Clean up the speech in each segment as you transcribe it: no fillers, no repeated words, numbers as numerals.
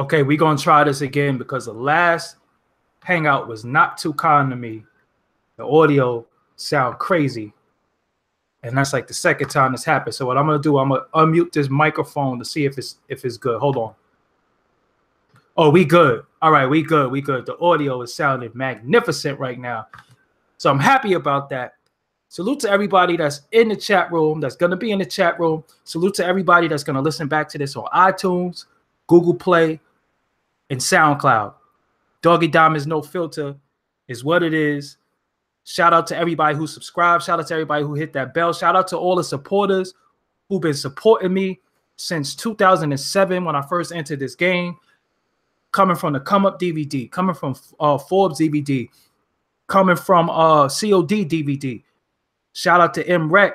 Okay, we're gonna try this again because the last hangout was not too kind to me. The audio sound crazy. And that's like the second time this happened. So what I'm gonna do, I'm gonna unmute this microphone to see if it's good. Hold on. Oh, we good. All right, we good. We good. The audio is sounding magnificent right now. So I'm happy about that. Salute to everybody that's in the chat room, that's gonna be in the chat room. Salute to everybody that's gonna listen back to this on iTunes, Google Play, and SoundCloud. Doggy Diamonds No Filter is what it is. Shout out to everybody who subscribed. Shout out to everybody who hit that bell. Shout out to all the supporters who've been supporting me since 2007 when I first entered this game. Coming from the Come Up DVD, coming from Forbes DVD, coming from COD DVD. Shout out to MREC,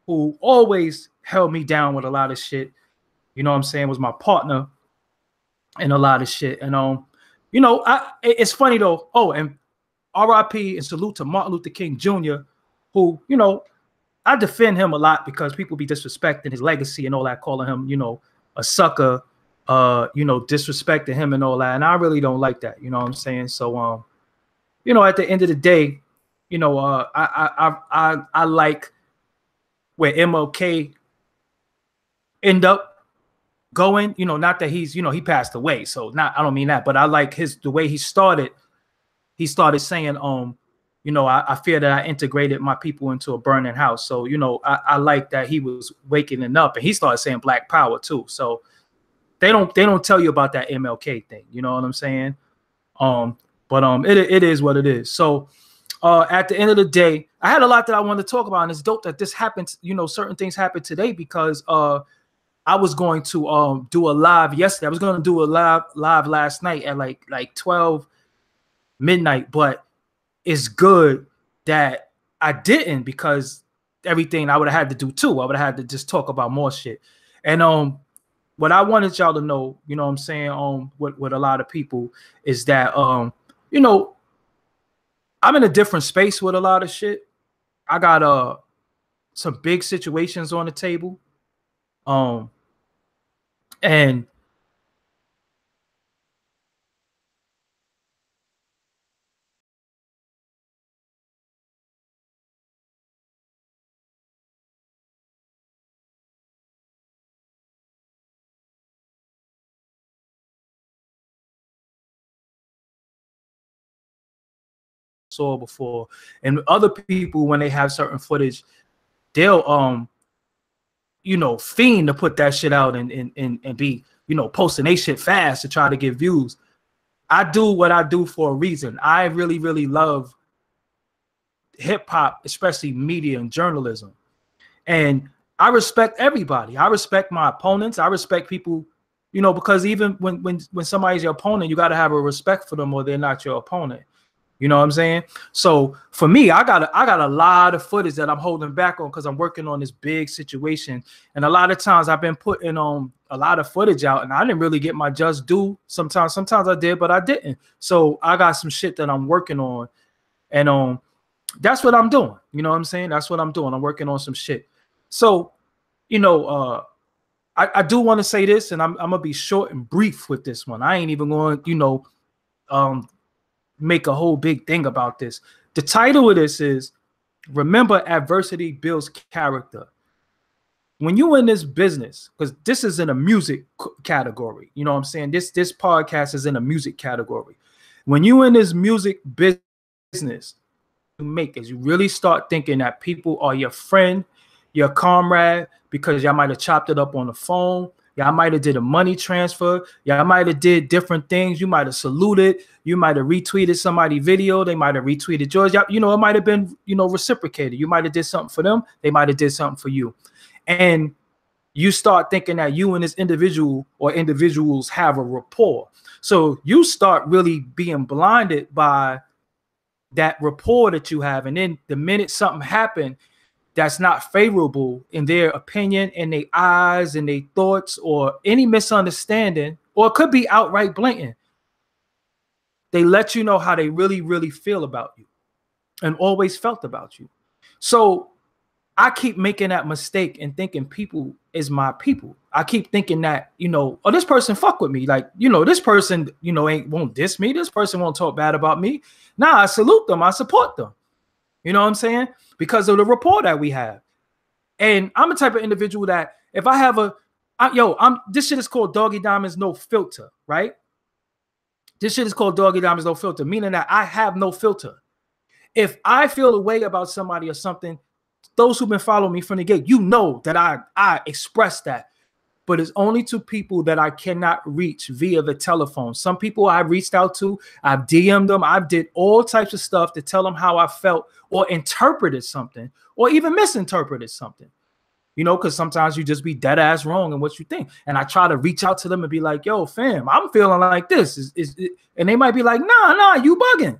who always held me down with a lot of shit. You know what I'm saying? Was my partner in a lot of shit. And you know, it's funny though. Oh, and RIP and salute to Martin Luther King Jr., who, you know, I defend him a lot because people be disrespecting his legacy and all that, calling him, you know, a sucker, you know, disrespecting him and all that. And I really don't like that. You know what I'm saying? So, you know, at the end of the day, you know, I like where MLK end up going. You know, not that he's, you know, he passed away. So I don't mean that, but I like the way he started. He started saying, you know, I fear that I integrated my people into a burning house. So, you know, I like that he was waking up, and he started saying Black Power too. So they don't tell you about that MLK thing. You know what I'm saying? But it is what it is. So at the end of the day, I had a lot that I wanted to talk about, and it's dope that this happened. You know, certain things happened today because I was going to do a live yesterday. I was going to do a live last night at like 12 midnight, but it's good that I didn't, because everything I would have had to do too. I would have had to just talk about more shit. And what I wanted y'all to know, you know what I'm saying, with a lot of people is that you know, I'm in a different space with a lot of shit. I got some big situations on the table. And saw before, and other people, when they have certain footage, they'll you know, fiend to put that shit out and be, you know, posting they shit fast to try to get views. I do what I do for a reason. I really, really love hip hop, especially media and journalism. And I respect everybody. I respect my opponents. I respect people, you know, because even when somebody's your opponent, you got to have a respect for them, or they're not your opponent. You know what I'm saying? So for me, I got a lot of footage that I'm holding back on because I'm working on this big situation. And a lot of times I've been putting on a lot of footage out, and I didn't really get my just due. Sometimes I did, but I didn't. So I got some shit that I'm working on, and that's what I'm doing. You know what I'm saying? That's what I'm doing. I'm working on some shit. So, you know, I do want to say this, and I'm gonna be short and brief with this one. I ain't even going, you know, make a whole big thing about this. The title of this is Remember Adversity Builds Character. When you in this business, because this is in a music category, you know what I'm saying? This podcast is in a music category. When you in this music business, you really start thinking that people are your friend, your comrade, because y'all might have chopped it up on the phone. Y'all might have did a money transfer. Y'all might have did different things. You might have saluted. You might have retweeted somebody's video. They might have retweeted yours. You know, it might have been, you know, reciprocated. You might have did something for them. They might have did something for you. And you start thinking that you and this individual or individuals have a rapport. So you start really being blinded by that rapport that you have. And then the minute something happened that's not favorable in their opinion, in their eyes, in their thoughts, or any misunderstanding, or it could be outright blatant, they let you know how they really, really feel about you and always felt about you. So I keep making that mistake and thinking people is my people. I keep thinking that, you know, oh, this person fuck with me. Like, you know, this person, you know, won't diss me. This person won't talk bad about me. Nah, I salute them. I support them. You know what I'm saying? Because of the rapport that we have. And I'm the type of individual that if I have this shit is called Doggy Diamonds No Filter, right? This shit is called Doggy Diamonds No Filter, meaning that I have no filter. If I feel a way about somebody or something, those who've been following me from the gate, you know that I express that. But it's only to people that I cannot reach via the telephone. Some people I reached out to, I've DM'd them, I've did all types of stuff to tell them how I felt or interpreted something or even misinterpreted something. You know, because sometimes you just be dead ass wrong in what you think. And I try to reach out to them and be like, yo, fam, I'm feeling like this. And they might be like, nah, you bugging.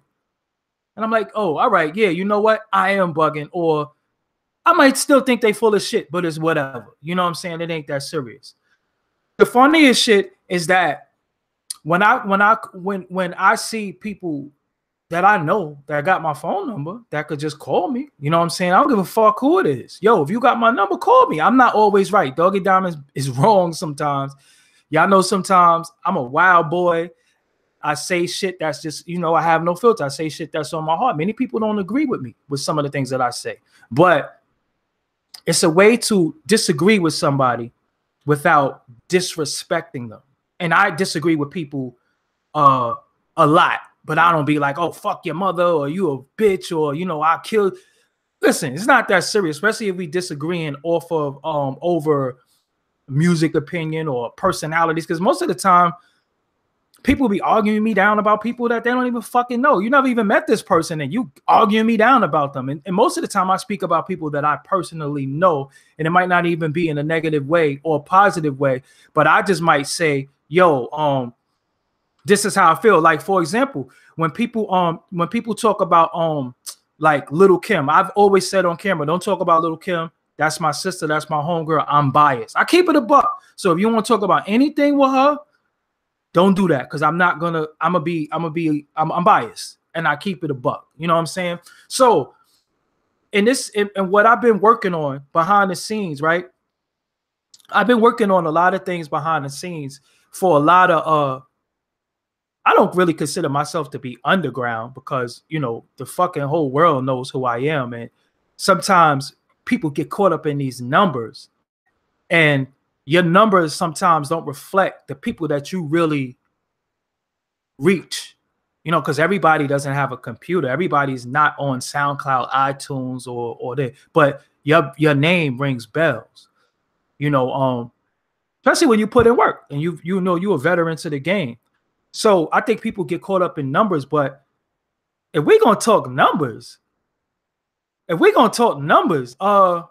And I'm like, oh, all right, yeah, you know what? I am bugging. Or I might still think they full of shit, but it's whatever. You know what I'm saying? It ain't that serious. The funniest shit is that when I see people that I know that got my phone number that could just call me, you know what I'm saying? I don't give a fuck who it is. Yo, if you got my number, call me. I'm not always right. Doggy Diamonds is wrong sometimes. Y'all know sometimes I'm a wild boy. I say shit that's just, you know, I have no filter. I say shit that's on my heart. Many people don't agree with me with some of the things that I say, but it's a way to disagree with somebody without disrespecting them. And I disagree with people a lot, but I don't be like, oh, fuck your mother, or you a bitch, or, you know, I killed. Listen, it's not that serious, especially if we disagreeing off of over music opinion or personalities, because most of the time people be arguing me down about people that they don't even fucking know. You never even met this person and you arguing me down about them. And most of the time I speak about people that I personally know, and it might not even be in a negative way or a positive way, but I just might say, yo, this is how I feel. Like, for example, when people talk about like Little Kim, I've always said on camera, don't talk about Little Kim. That's my sister, that's my homegirl. I'm biased. I keep it a buck. So if you want to talk about anything with her, don't do that, because I'm biased and I keep it a buck. You know what I'm saying? So in what I've been working on behind the scenes, right? I've been working on a lot of things behind the scenes for a lot of I don't really consider myself to be underground, because, you know, the fucking whole world knows who I am. And sometimes people get caught up in these numbers, and your numbers sometimes don't reflect the people that you really reach, you know, because everybody doesn't have a computer. Everybody's not on SoundCloud, iTunes, or that, but your name rings bells, you know, especially when you put in work and you know you're a veteran to the game. So I think people get caught up in numbers, but if we're gonna talk numbers, I'm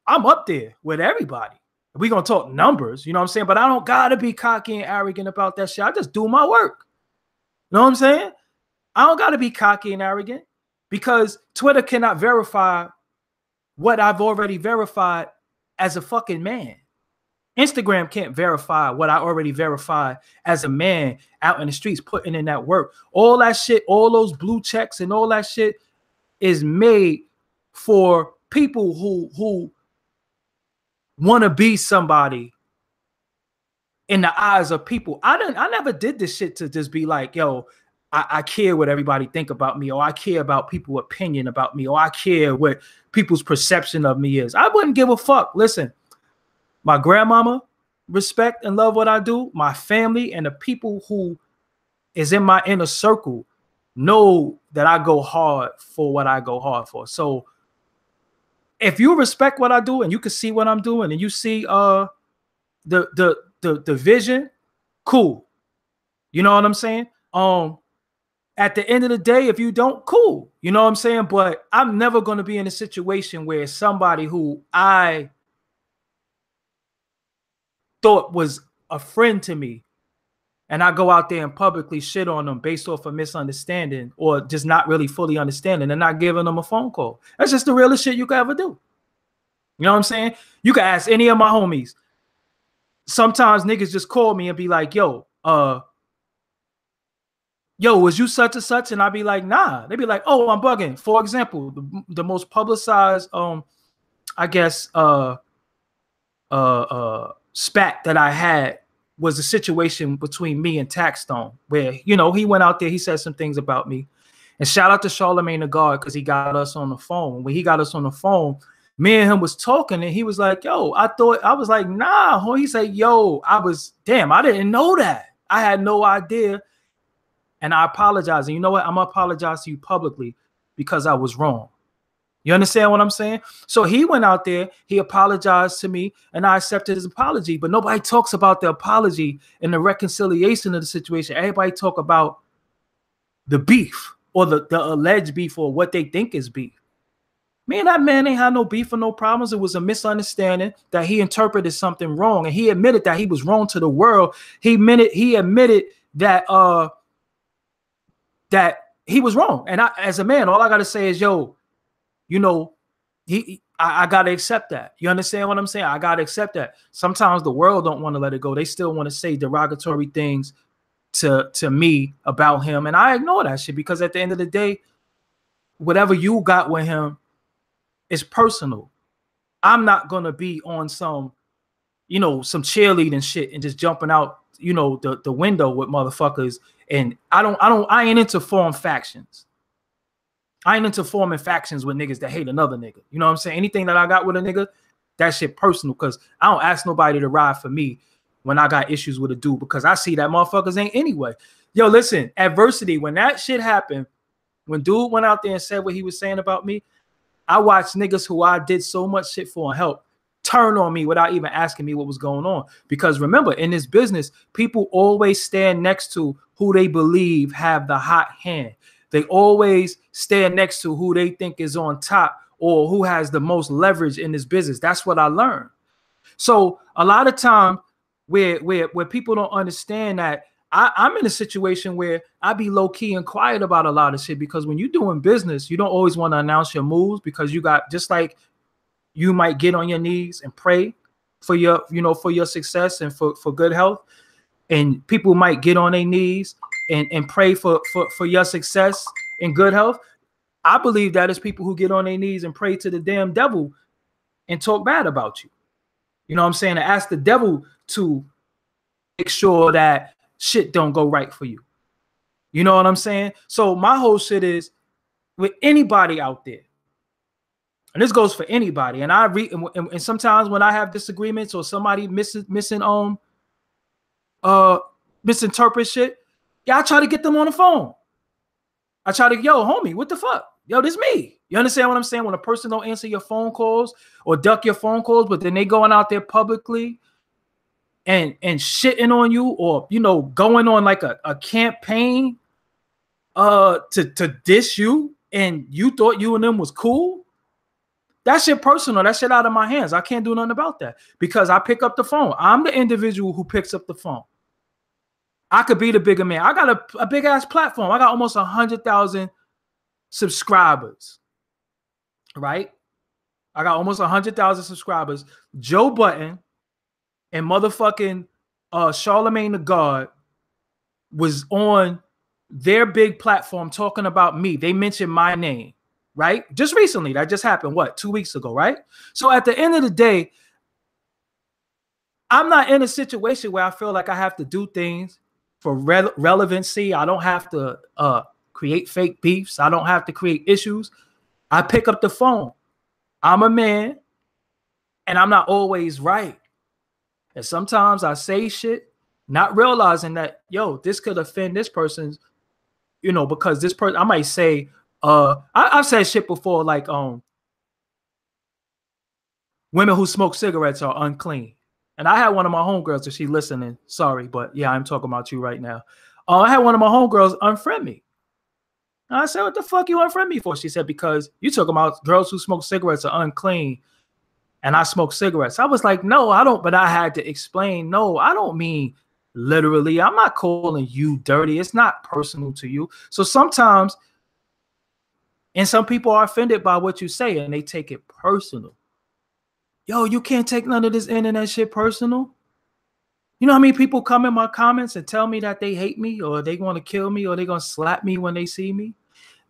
up there with everybody. If we're gonna talk numbers, you know what I'm saying? But I don't gotta be cocky and arrogant about that shit. I just do my work. You know what I'm saying? I don't gotta be cocky and arrogant, because Twitter cannot verify what I've already verified as a fucking man. Instagram can't verify what I already verified as a man out in the streets putting in that work. All that shit, all those blue checks and all that shit is made for people who want to be somebody in the eyes of people. I never did this shit to just be like, yo, I care what everybody think about me, or I care about people's opinion about me, or I care what people's perception of me is. I wouldn't give a fuck. Listen, my grandmama respect and love what I do. My family and the people who is in my inner circle know that I go hard for what I go hard for. So if you respect what I do and you can see what I'm doing and you see the vision, cool. You know what I'm saying? At the end of the day, if you don't, cool. You know what I'm saying? But I'm never going to be in a situation where somebody who I thought was a friend to me, and I go out there and publicly shit on them based off a misunderstanding or just not really fully understanding and not giving them a phone call. That's just the realest shit you could ever do. You know what I'm saying? You can ask any of my homies. Sometimes niggas just call me and be like, yo, was you such and such? And I'd be like, nah. They'd be like, oh, I'm bugging. For example, the most publicized I guess, spat that I had was a situation between me and Taxstone, where, you know, he went out there, he said some things about me. And shout out to Charlemagne the God, because he got us on the phone. When he got us on the phone, me and him was talking, and he was like, yo, I was like, nah. He said, yo, damn, I didn't know that. I had no idea. And I apologize. And you know what? I'm going to apologize to you publicly because I was wrong. You understand what I'm saying? So he went out there, he apologized to me, and I accepted his apology. But nobody talks about the apology and the reconciliation of the situation. Everybody talk about the beef or the alleged beef or what they think is beef. Me and that man ain't had no beef or no problems. It was a misunderstanding that he interpreted something wrong, and he admitted that he was wrong to the world. He admitted that that he was wrong. And I, as a man, all I gotta say is, yo, you know, I gotta accept that. You understand what I'm saying? I gotta accept that. Sometimes the world don't want to let it go. They still want to say derogatory things to me about him, and I ignore that shit because at the end of the day, whatever you got with him is personal. I'm not gonna be on some, you know, some cheerleading shit and just jumping out, you know, the window with motherfuckers. And I ain't into form factions. I ain't into forming factions with niggas that hate another nigga. You know what I'm saying? Anything that I got with a nigga, that shit personal, because I don't ask nobody to ride for me when I got issues with a dude, because I see that motherfuckers ain't anyway. Yo, listen, adversity, when that shit happened, when dude went out there and said what he was saying about me, I watched niggas who I did so much shit for and help turn on me without even asking me what was going on. Because remember, in this business, people always stand next to who they believe have the hot hand. They always stand next to who they think is on top or who has the most leverage in this business. That's what I learned. So a lot of time where people don't understand that, I'm in a situation where I be low key and quiet about a lot of shit, because when you're doing business, you don't always want to announce your moves, because you got, just like you might get on your knees and pray for your, you know, for your success and for good health. And people might get on their knees and pray for your success and good health. I believe that is people who get on their knees and pray to the damn devil and talk bad about you. You know what I'm saying? To ask the devil to make sure that shit don't go right for you. You know what I'm saying? So my whole shit is, with anybody out there, and this goes for anybody, and I read, and sometimes when I have disagreements or somebody misinterpret shit, yeah, I try to get them on the phone. I try to, yo, homie, what the fuck? Yo, this me. You understand what I'm saying? When a person don't answer your phone calls or duck your phone calls, but then they going out there publicly and shitting on you, or, you know, going on like a campaign to diss you, and you thought you and them was cool. That shit personal. That shit out of my hands. I can't do nothing about that, because I pick up the phone. I'm the individual who picks up the phone. I could be the bigger man. I got a big ass platform. I got almost 100,000 subscribers, right? I got almost 100,000 subscribers. Joe Button and motherfucking Charlemagne the God was on their big platform talking about me. They mentioned my name, right? Just recently. That just happened, what, 2 weeks ago, right? So at the end of the day, I'm not in a situation where I feel like I have to do things for relevancy. I don't have to create fake beefs. I don't have to create issues. I pick up the phone. I'm a man, and I'm not always right. And sometimes I say shit, not realizing that, yo, this could offend this person's, you know, because this person, I might say, I've said shit before, like, women who smoke cigarettes are unclean. And I had one of my homegirls, if she's listening, sorry, but yeah, I'm talking about you right now. I had one of my homegirls unfriend me. And I said, what the fuck you unfriend me for? She said, because you talking about girls who smoke cigarettes are unclean, and I smoke cigarettes. I was like, no, I don't. But I had to explain, no, I don't mean literally. I'm not calling you dirty. It's not personal to you. So sometimes, and some people are offended by what you say, and they take it personal. Yo, you can't take none of this internet shit personal. You know how many people come in my comments and tell me that they hate me, or they want to kill me, or they going to slap me when they see me?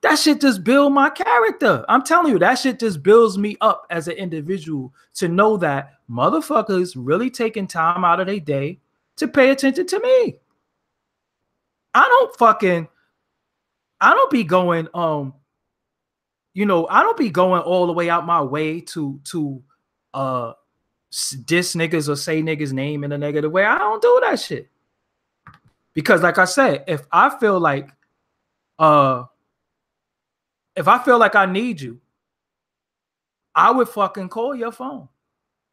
That shit just build my character. I'm telling you, that shit just builds me up as an individual to know that motherfuckers really taking time out of their day to pay attention to me. I don't be going, you know, I don't be going all the way out my way to diss niggas or say niggas name in a negative way. I don't do that shit. Because like I said, if I feel like I need you, I would fucking call your phone.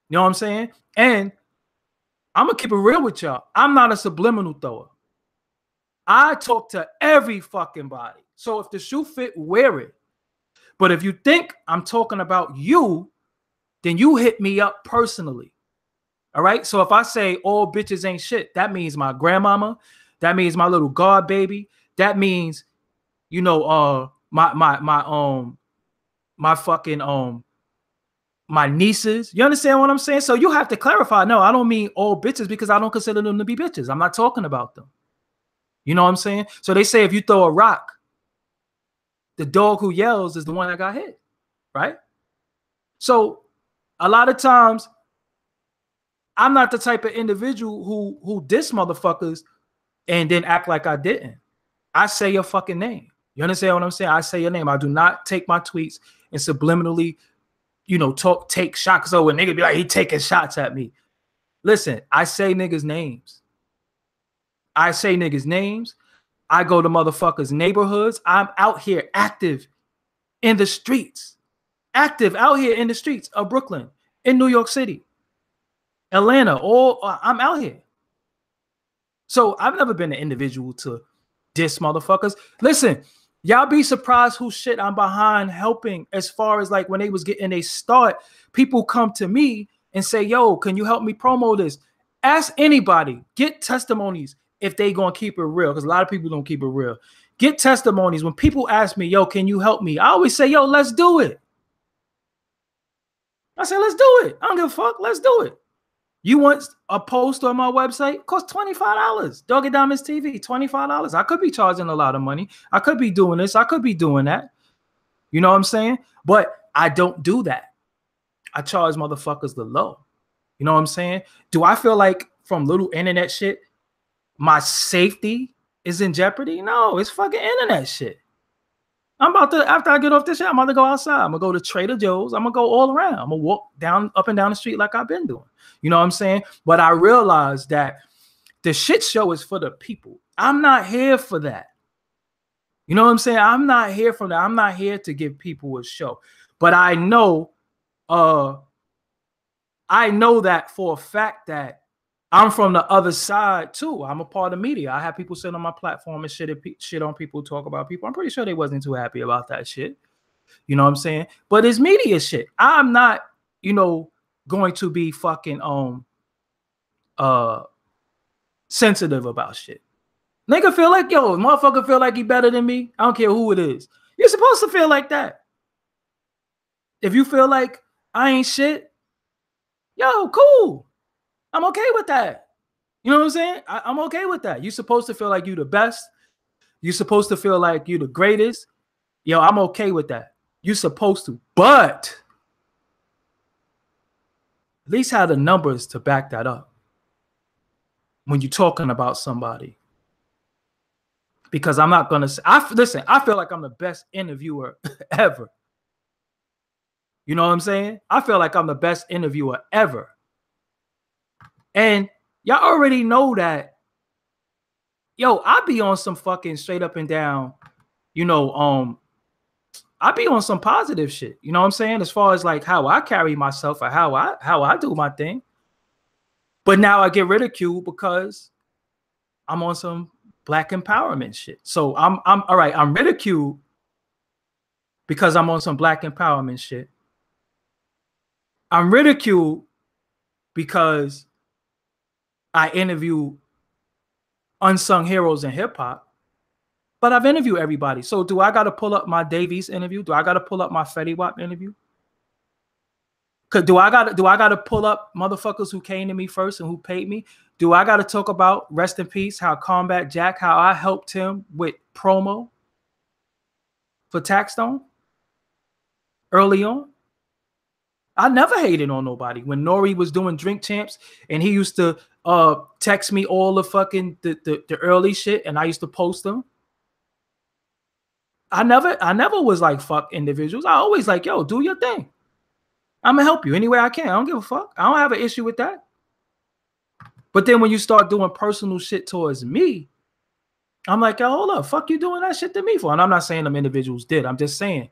You know what I'm saying? And I'm gonna keep it real with y'all. I'm not a subliminal thrower. I talk to every fucking body. So if the shoe fit, wear it. But if you think I'm talking about you, then you hit me up personally. All right. So if I say all bitches ain't shit, that means my grandmama, that means my little god baby, that means, you know, my fucking my nieces. You understand what I'm saying? So you have to clarify. No, I don't mean all bitches because I don't consider them to be bitches. I'm not talking about them. You know what I'm saying? So they say if you throw a rock, the dog who yells is the one that got hit, right? So a lot of times I'm not the type of individual who diss motherfuckers and then act like I didn't. I say your fucking name. You understand what I'm saying? I say your name. I do not take my tweets and subliminally, you know, take shots. So when niggas be like, he taking shots at me. Listen, I say niggas' names. I say niggas' names. I go to motherfuckers' neighborhoods. I'm out here active in the streets. Active out here in the streets of Brooklyn, in New York City, Atlanta. I'm out here. So I've never been an individual to diss motherfuckers. Listen, y'all be surprised who shit I'm behind helping as far as like when they was getting a start. People come to me and say, yo, can you help me promo this? Ask anybody. Get testimonies if they gonna keep it real, because a lot of people don't keep it real. Get testimonies. When people ask me, yo, can you help me? I always say, yo, let's do it. I say, let's do it. I don't give a fuck. Let's do it. You want a post on my website? It costs $25. Doggie Diamonds TV, $25. I could be charging a lot of money. I could be doing this. I could be doing that. You know what I'm saying? But I don't do that. I charge motherfuckers the low. You know what I'm saying? Do I feel like from little internet shit, my safety is in jeopardy? No, it's fucking internet shit. I'm about to, after I get off this shit, I'm about to go outside. I'm going to go to Trader Joe's. I'm going to go all around. I'm going to walk up and down the street like I've been doing. You know what I'm saying? But I realized that the shit show is for the people. I'm not here for that. You know what I'm saying? I'm not here for that. I'm not here to give people a show. But I know that for a fact that I'm from the other side too. I'm a part of media. I have people sit on my platform and shit on people, talk about people. I'm pretty sure they wasn't too happy about that shit. You know what I'm saying? But it's media shit. I'm not, you know, going to be fucking sensitive about shit. Nigga feel like, yo, motherfucker feel like he better than me. I don't care who it is. You're supposed to feel like that. If you feel like I ain't shit, yo, cool. I'm okay with that. You know what I'm saying? I'm okay with that. You're supposed to feel like you're the best. You're supposed to feel like you're the greatest. Yo, I'm okay with that. You're supposed to. But at least have the numbers to back that up when you're talking about somebody. Because I'm not going to listen, I feel like I'm the best interviewer ever. You know what I'm saying? I feel like I'm the best interviewer ever. And y'all already know that, yo, I be on some fucking straight up and down, you know, I be on some positive shit. You know what I'm saying? As far as like how I carry myself or how I do my thing. But now I get ridiculed because I'm on some Black empowerment shit. So I'm all right. I'm ridiculed because I'm on some Black empowerment shit. I'm ridiculed because I interview unsung heroes in hip hop, but I've interviewed everybody. So do I got to pull up my Davies interview? Do I got to pull up my Fetty Wap interview? Do I got to pull up motherfuckers who came to me first and who paid me? Do I got to talk about, rest in peace, how Combat Jack, how I helped him with promo? for Taxstone early on. I never hated on nobody. When Nori was doing Drink Champs and he used to text me all the fucking the early shit and I used to post them. I never was like fuck individuals. I always like, yo, do your thing. I'm gonna help you any way I can. I don't give a fuck. I don't have an issue with that. But then when you start doing personal shit towards me, I'm like, yo, hold up, fuck you doing that shit to me for? And I'm not saying them individuals did. I'm just saying,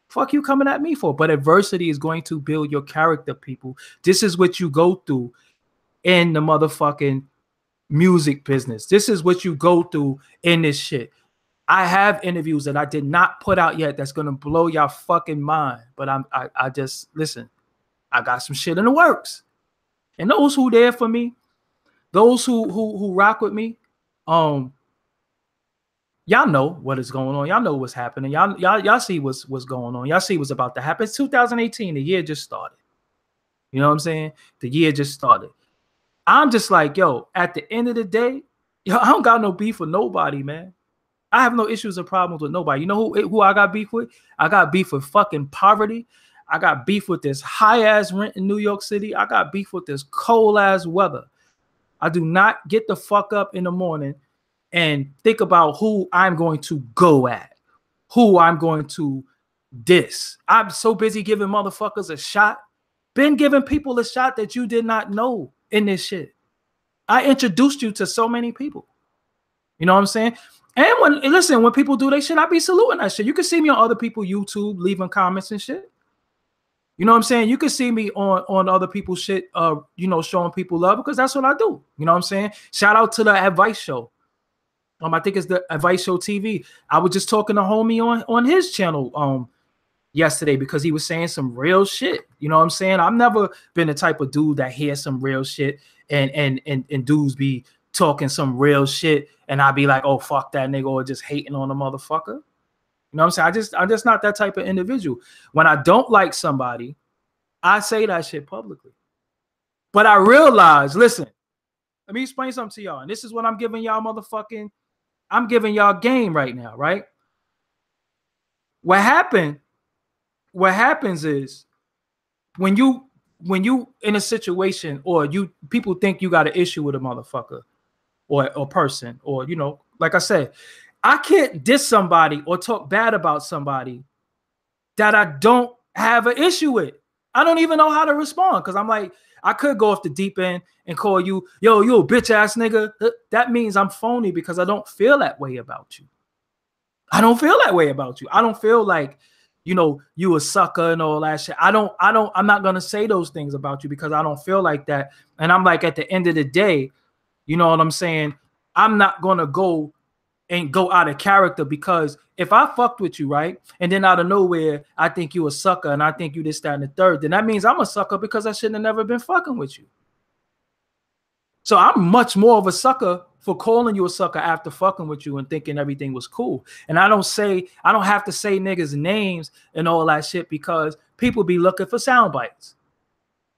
fuck you coming at me for. But adversity is going to build your character, people. This is what you go through in the motherfucking music business. This is what you go through in this shit. I have interviews that I did not put out yet that's gonna blow your fucking mind. But I just listen. I got some shit in the works, and those who there for me, those who rock with me, y'all know what is going on. Y'all know what's happening. Y'all see what's going on. Y'all see what's about to happen. It's 2018. The year just started. You know what I'm saying? The year just started. I'm just like, yo, at the end of the day, yo, I don't got no beef with nobody, man. I have no issues or problems with nobody. You know who I got beef with? I got beef with fucking poverty. I got beef with this high-ass rent in New York City. I got beef with this cold-ass weather. I do not get the fuck up in the morning and think about who I'm going to go at, who I'm going to diss. I'm so busy giving motherfuckers a shot. Been giving people a shot that you did not know in this shit. I introduced you to so many people. You know what I'm saying? And when people do their shit, I be saluting that shit. You can see me on other people's YouTube leaving comments and shit. You know what I'm saying? You can see me on other people's shit, you know, showing people love because that's what I do. You know what I'm saying? Shout out to the Advice Show. I think it's the Advice Show TV. I was just talking to homie on his channel yesterday because he was saying some real shit. You know what I'm saying? I've never been the type of dude that hears some real shit and dudes be talking some real shit and I be like, oh, fuck that nigga, or just hating on a motherfucker. You know what I'm saying? I'm just not that type of individual. When I don't like somebody, I say that shit publicly. But I realize, listen, let me explain something to y'all. And this is what I'm giving y'all I'm giving y'all game right now, right? What happens is when you in a situation or people think you got an issue with a motherfucker or a person, or, you know, like I said, I can't diss somebody or talk bad about somebody that I don't have an issue with. I don't even know how to respond because I'm like, I could go off the deep end and call you, yo, you a bitch ass nigga. That means I'm phony because I don't feel that way about you. I don't feel that way about you. I don't feel like, you know, you a sucker and all that shit. I'm not going to say those things about you because I don't feel like that. And I'm like, at the end of the day, you know what I'm saying? I'm not going to go out of character because if I fucked with you, right, and then out of nowhere, I think you a sucker and I think you this, that, and the third, then that means I'm a sucker because I shouldn't have never been fucking with you. So I'm much more of a sucker for calling you a sucker after fucking with you and thinking everything was cool. And I don't have to say niggas' names and all that shit because people be looking for sound bites.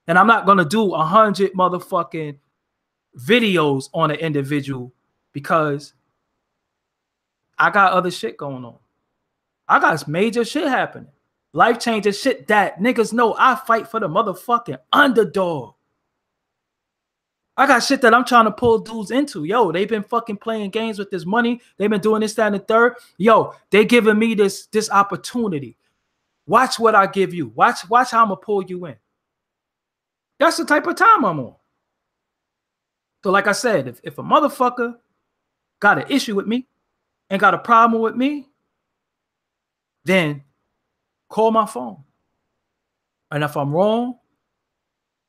And I'm not going to do 100 motherfucking videos on an individual because I got other shit going on. I got major shit happening. Life-changing shit that niggas know I fight for the motherfucking underdog. I got shit that I'm trying to pull dudes into. Yo, they've been fucking playing games with this money. They've been doing this, that, and the third. Yo, they giving me this opportunity. Watch what I give you. Watch how I'm going to pull you in. That's the type of time I'm on. So like I said, if a motherfucker got an issue with me and got a problem with me, then call my phone. And if I'm wrong,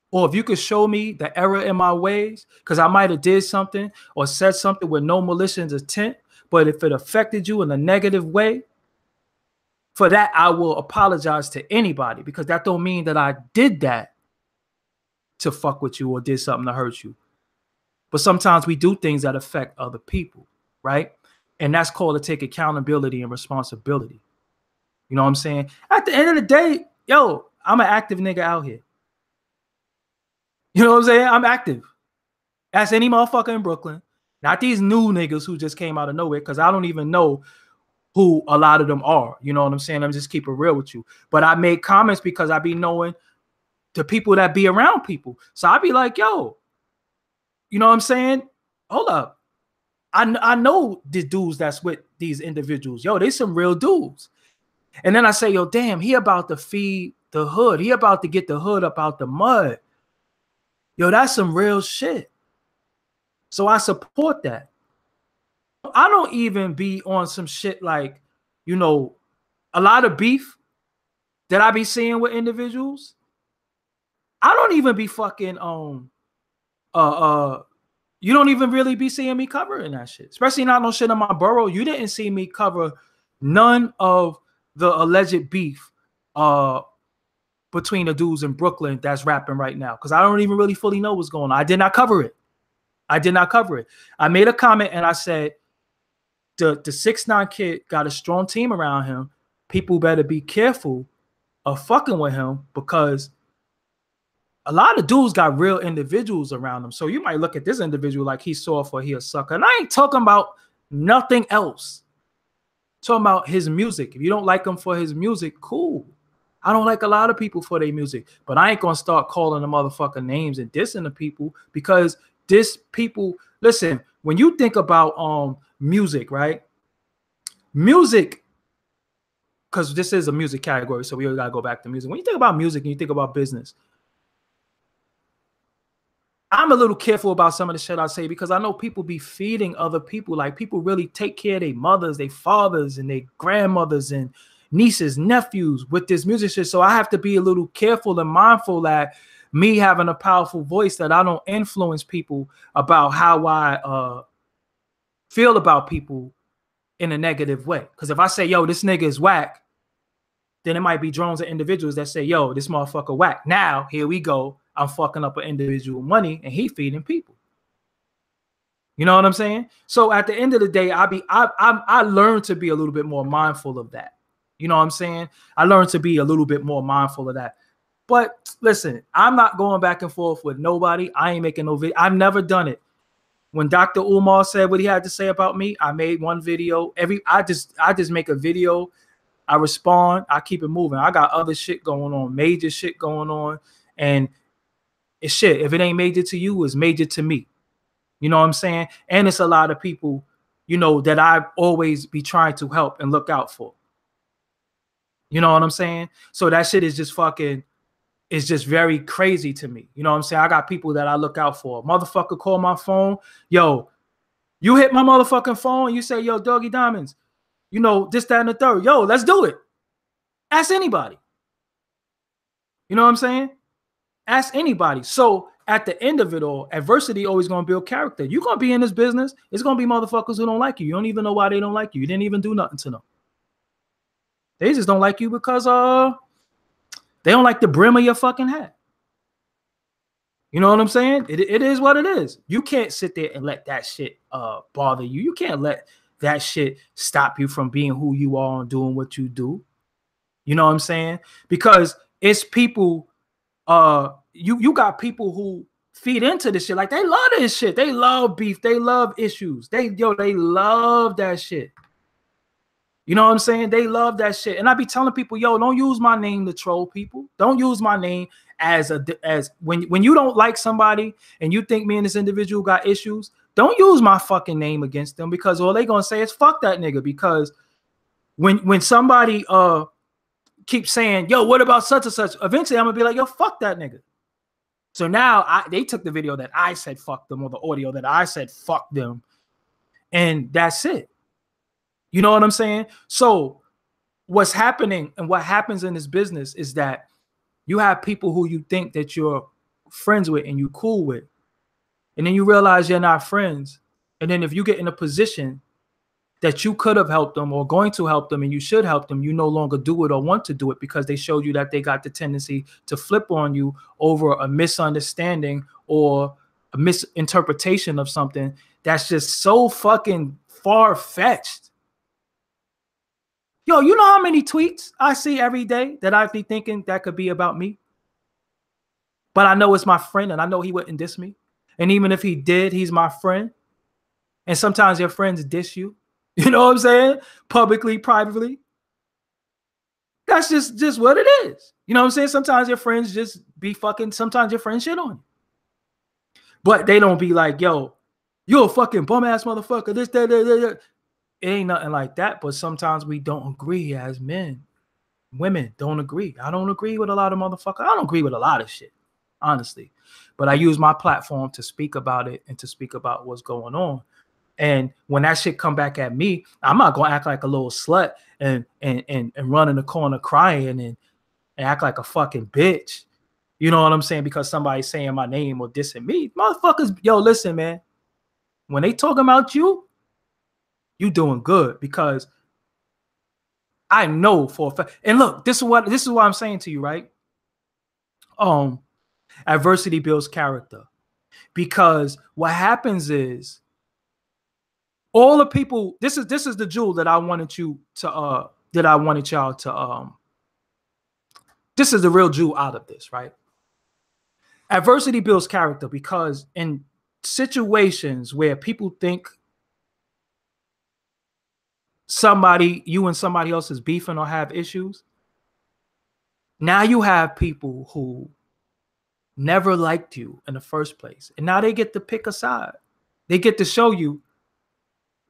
or if you could show me the error in my ways, because I might have did something or said something with no malicious intent, but if it affected you in a negative way, for that, I will apologize to anybody because that don't mean that I did that to fuck with you or did something to hurt you. But sometimes we do things that affect other people, right? And that's called to take accountability and responsibility. You know what I'm saying? At the end of the day, yo, I'm an active nigga out here. You know what I'm saying? I'm active. Ask any motherfucker in Brooklyn. Not these new niggas who just came out of nowhere because I don't even know who a lot of them are. You know what I'm saying? I'm just keep it real with you. But I made comments because I be knowing the people that be around people. So I be like, yo, you know what I'm saying? Hold up. I know the dudes that's with these individuals. Yo, they some real dudes. And then I say, yo, damn, he about to feed the hood. He about to get the hood up out the mud. Yo, that's some real shit. So I support that. I don't even be on some shit like, you know, a lot of beef that I be seeing with individuals. I don't even be fucking you don't even really be seeing me covering that shit, especially not no shit in my borough. You didn't see me cover none of the alleged beef between the dudes in Brooklyn that's rapping right now, because I don't even really fully know what's going on. I did not cover it. I did not cover it. I made a comment and I said the 6ix9ine kid got a strong team around him. People better be careful of fucking with him, because a lot of dudes got real individuals around them. So you might look at this individual like he's soft or he a sucker. And I ain't talking about nothing else. I'm talking about his music. If you don't like him for his music, cool. I don't like a lot of people for their music, but I ain't gonna start calling them motherfucking names and dissing the people, because this people, listen, when you think about music, right? Music, because this is a music category, so we gotta go back to music. When you think about music and you think about business, I'm a little careful about some of the shit I say, because I know people be feeding other people. Like, people really take care of their mothers, their fathers, and their grandmothers and nieces, nephews with this music shit. So I have to be a little careful and mindful that me having a powerful voice, that I don't influence people about how I feel about people in a negative way. Because if I say, yo, this nigga is whack, then it might be drones of individuals that say, yo, this motherfucker whack. Now, here we go. I'm fucking up an individual money and he feeding people. You know what I'm saying? So at the end of the day, I learned to be a little bit more mindful of that. You know what I'm saying? I learned to be a little bit more mindful of that. But listen, I'm not going back and forth with nobody. I ain't making no video. I've never done it. When Dr. Umar said what he had to say about me, I made one video. I just make a video. I respond. I keep it moving. I got other shit going on, major shit going on. And it's shit. If it ain't major to you, it's major to me. You know what I'm saying? And it's a lot of people, you know, that I always be trying to help and look out for. You know what I'm saying? So that shit is just fucking, it's just very crazy to me. You know what I'm saying? I got people that I look out for. Motherfucker call my phone. Yo, you hit my motherfucking phone. You say, yo, Doggie Diamonds, you know, this, that, and the third. Yo, let's do it. Ask anybody. You know what I'm saying? Ask anybody. So at the end of it all, adversity always going to build character. You're going to be in this business. It's going to be motherfuckers who don't like you. You don't even know why they don't like you. You didn't even do nothing to them. They just don't like you because they don't like the brim of your fucking hat. You know what I'm saying? It is what it is. You can't sit there and let that shit bother you. You can't let that shit stop you from being who you are and doing what you do. You know what I'm saying? Because it's people, you got people who feed into this shit. Like, they love this shit. They love beef. They love issues. They love that shit. You know what I'm saying? They love that shit. And I be telling people, yo, don't use my name to troll people. Don't use my name as when you don't like somebody and you think me and this individual got issues, don't use my fucking name against them, because all they gonna say is fuck that nigga. Because when somebody keeps saying, yo, what about such and such, eventually I'm gonna be like, yo, fuck that nigga. So now they took the video that I said fuck them, or the audio that I said fuck them, and that's it. You know what I'm saying? So what's happening and what happens in this business is that you have people who you think that you're friends with and you cool with, and then you realize you're not friends. And then if you get in a position that you could have helped them or going to help them and you should help them, you no longer do it or want to do it because they showed you that they got the tendency to flip on you over a misunderstanding or a misinterpretation of something that's just so fucking far-fetched. Yo, you know how many tweets I see every day that I be thinking that could be about me? But I know it's my friend and I know he wouldn't diss me. And even if he did, he's my friend. And sometimes your friends diss you. You know what I'm saying? Publicly, privately. That's just what it is. You know what I'm saying? Sometimes your friends just be fucking, sometimes your friends shit on you. But they don't be like, yo, you're a fucking bum ass motherfucker. This, that. It ain't nothing like that. But sometimes we don't agree as men. Women don't agree. I don't agree with a lot of motherfuckers. I don't agree with a lot of shit, honestly. But I use my platform to speak about it and to speak about what's going on. And when that shit come back at me, I'm not gonna act like a little slut and run in the corner crying and act like a fucking bitch. You know what I'm saying? Because somebody's saying my name or dissing me. Motherfuckers, yo, listen, man. When they talking about you, you doing good, because I know for a fact. And look, this is what I'm saying to you, right? Adversity builds character. Because what happens is all the people, this is the jewel that I wanted you to y'all to this is the real jewel out of this, right? Adversity builds character, because in situations where people think you and somebody else is beefing or have issues, now you have people who never liked you in the first place, and now they get to pick a side. They get to show you,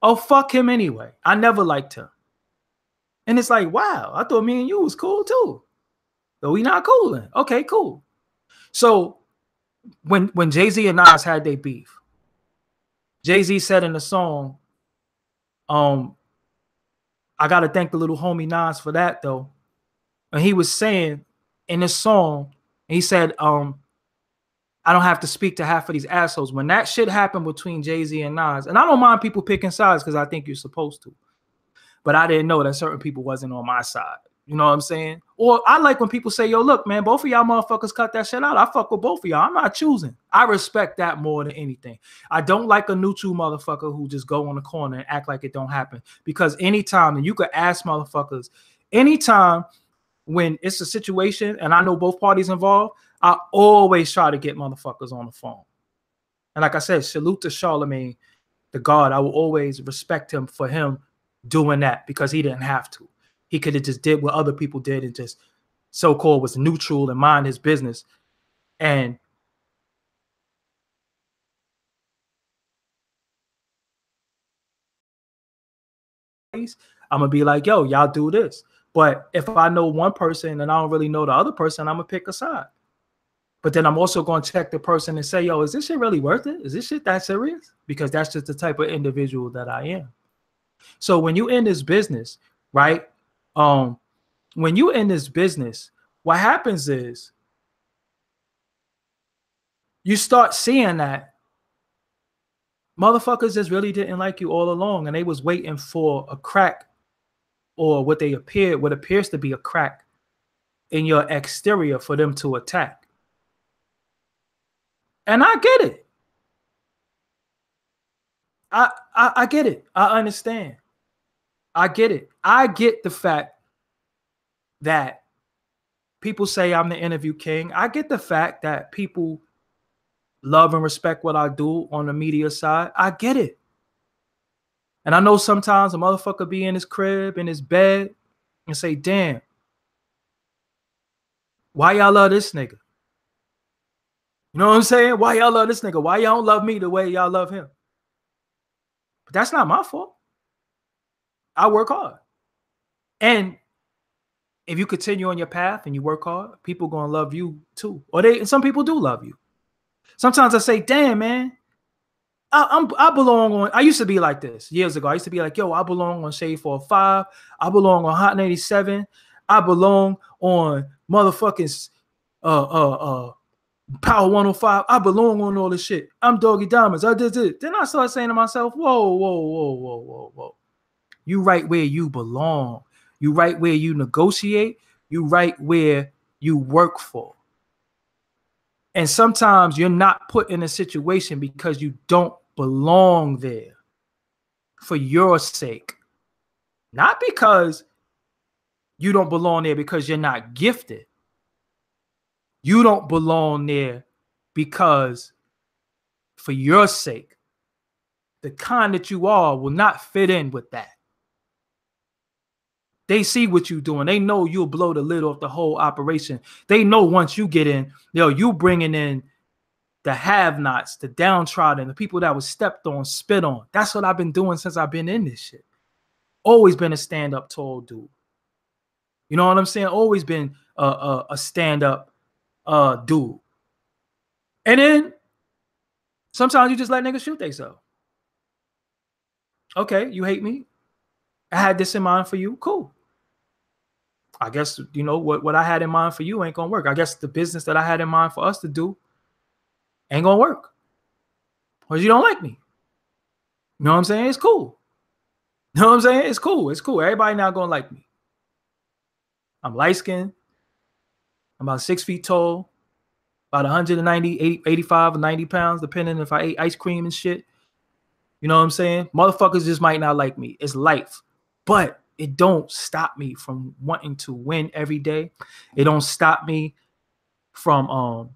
oh, fuck him anyway. I never liked him. And it's like, wow, I thought me and you was cool too. But we not cool then. Okay, cool. So when Jay-Z and Nas had their beef, Jay-Z said in the song, I gotta thank the little homie Nas for that though. And he was saying in this song, he said, I don't have to speak to half of these assholes. When that shit happened between Jay-Z and Nas, and I don't mind people picking sides because I think you're supposed to, but I didn't know that certain people wasn't on my side. You know what I'm saying? Or I like when people say, yo, look, man, both of y'all motherfuckers cut that shit out. I fuck with both of y'all. I'm not choosing. I respect that more than anything. I don't like a neutral motherfucker who just go on the corner and act like it don't happen. Because anytime, and you could ask motherfuckers, anytime when it's a situation and I know both parties involved, I always try to get motherfuckers on the phone. And like I said, salute to Charlemagne, the God. I will always respect him for him doing that, because he didn't have to. He could have just did what other people did and just so-called was neutral and mind his business. And I'm going to be like, yo, y'all do this. But if I know one person and I don't really know the other person, I'm going to pick a side. But then I'm also going to check the person and say, yo, is this shit really worth it? Is this shit that serious? Because that's just the type of individual that I am. So when you in this business, right? When you in this business, what happens is you start seeing that motherfuckers just really didn't like you all along, and they was waiting for a crack, or what appears to be a crack in your exterior for them to attack. And I get it. I get it. I understand. I get it. I get the fact that people say I'm the interview king. I get the fact that people love and respect what I do on the media side. I get it. And I know sometimes a motherfucker be in his crib, in his bed, and say, damn, why y'all love this nigga? You know what I'm saying? Why y'all love this nigga? Why y'all don't love me the way y'all love him? But that's not my fault. I work hard. And if you continue on your path and you work hard, people gonna love you too. Or some people do love you. Sometimes I say, damn, man, I belong on. I used to be like this years ago. I used to be like, yo, I belong on Shade 405. I belong on Hot 97. I belong on motherfucking Power 105. I belong on all this shit. I'm Doggie Diamonds. I did it. Then I started saying to myself, whoa. You right where you belong. You right where you negotiate. You right where you work for. And sometimes you're not put in a situation because you don't belong there for your sake. Not because you don't belong there because you're not gifted. You don't belong there because for your sake, the kind that you are will not fit in with that. They see what you're doing. They know you'll blow the lid off the whole operation. They know once you get in, you bringing in the have-nots, the downtrodden, the people that was stepped on, spit on. That's what I've been doing since I've been in this shit. Always been a stand-up tall dude. You know what I'm saying? Always been a stand-up dude. And then sometimes you just let niggas shoot themselves. Okay, you hate me. I had this in mind for you. Cool. I guess, what I had in mind for you ain't going to work. I guess the business that I had in mind for us to do ain't going to work. Because you don't like me. You know what I'm saying? It's cool. You know what I'm saying? It's cool. It's cool. Everybody not going to like me. I'm light-skinned. I'm about 6 feet tall. About 190, 85 or 90 pounds, depending if I ate ice cream and shit. You know what I'm saying? Motherfuckers just might not like me. It's life. But it don't stop me from wanting to win every day. It don't stop me from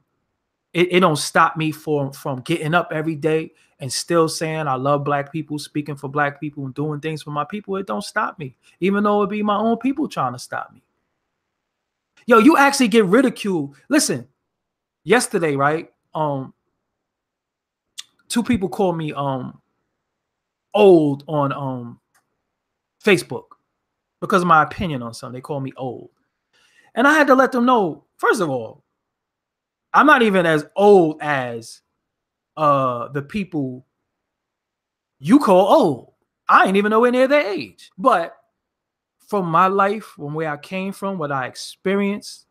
it don't stop me from getting up every day and still saying I love black people, speaking for black people and doing things for my people. It don't stop me, even though it be my own people trying to stop me. Yo, you actually get ridiculed. Listen, yesterday, right? 2 people called me old on Facebook because of my opinion on something. They called me old. And I had to let them know, first of all, I'm not even as old as the people you call old. I ain't even nowhere near their age. But from my life, from where I came from, what I experienced,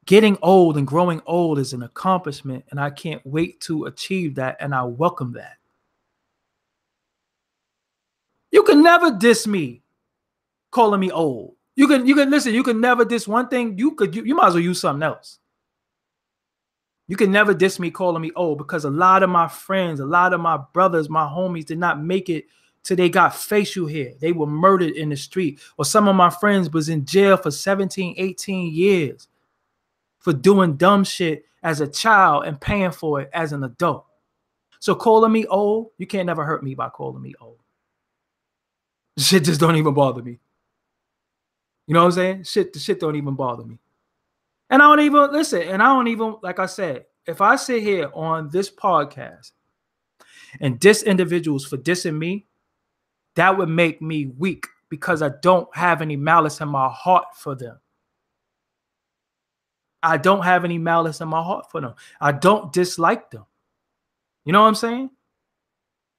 getting old and growing old is an accomplishment, and I can't wait to achieve that, and I welcome that. You can never diss me calling me old. You can listen, you can never diss one thing. You might as well use something else. You can never diss me calling me old, because a lot of my friends, a lot of my brothers, my homies did not make it till they got facial hair. They were murdered in the street. Or some of my friends was in jail for 17, 18 years for doing dumb shit as a child and paying for it as an adult. So calling me old, you can't never hurt me by calling me old. Shit just don't even bother me. You know what I'm saying? The shit don't even bother me. And I don't even listen. And I don't even, like I said, if I sit here on this podcast and diss individuals for dissing me, that would make me weak, because I don't have any malice in my heart for them. I don't have any malice in my heart for them. I don't dislike them. You know what I'm saying?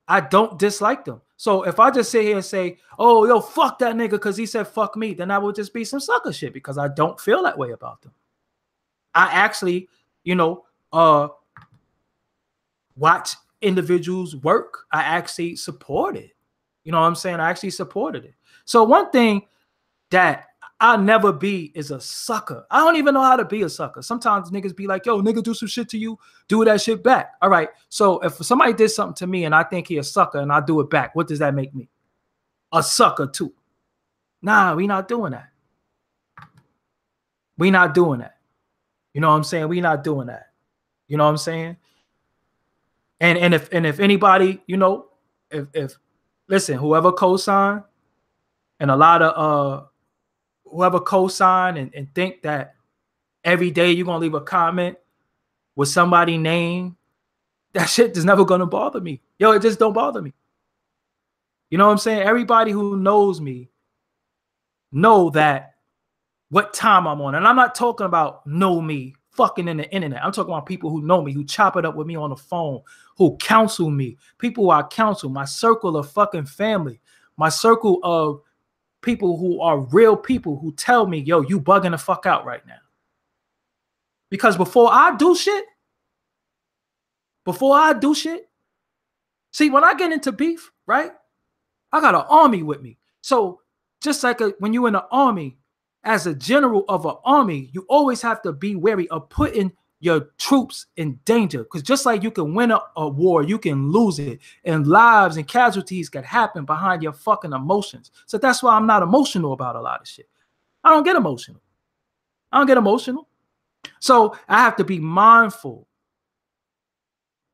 I don't dislike them. So if I just sit here and say, oh, yo, fuck that nigga because he said fuck me, then that would just be some sucker shit, because I don't feel that way about them. I actually, watch individuals work. I actually support it. You know what I'm saying? I actually supported it. So one thing that I'll never be is a sucker. I don't even know how to be a sucker. Sometimes niggas be like, yo, nigga do some shit to you, do that shit back. All right. So if somebody did something to me and I think he a sucker and I do it back, what does that make me? A sucker too. Nah, we not doing that. We not doing that. You know what I'm saying? We not doing that. You know what I'm saying? And if anybody, if listen, whoever co-sign and a lot of whoever co-sign and think that every day you're gonna leave a comment with somebody's name, that shit is never gonna bother me. Yo, it just don't bother me. You know what I'm saying? Everybody who knows me know that what time I'm on. And I'm not talking about know me fucking in the internet. I'm talking about people who know me, who chop it up with me on the phone, who counsel me, people who I counsel, my circle of fucking family, my circle of people who are real people who tell me, yo, you bugging the fuck out right now. Because before I do shit, see, when I get into beef, right, I got an army with me. So just like when you're in an army, as a general of an army, you always have to be wary of putting your troops in danger. Because just like you can win a war, you can lose it. And lives and casualties can happen behind your fucking emotions. So that's why I'm not emotional about a lot of shit. I don't get emotional. So I have to be mindful.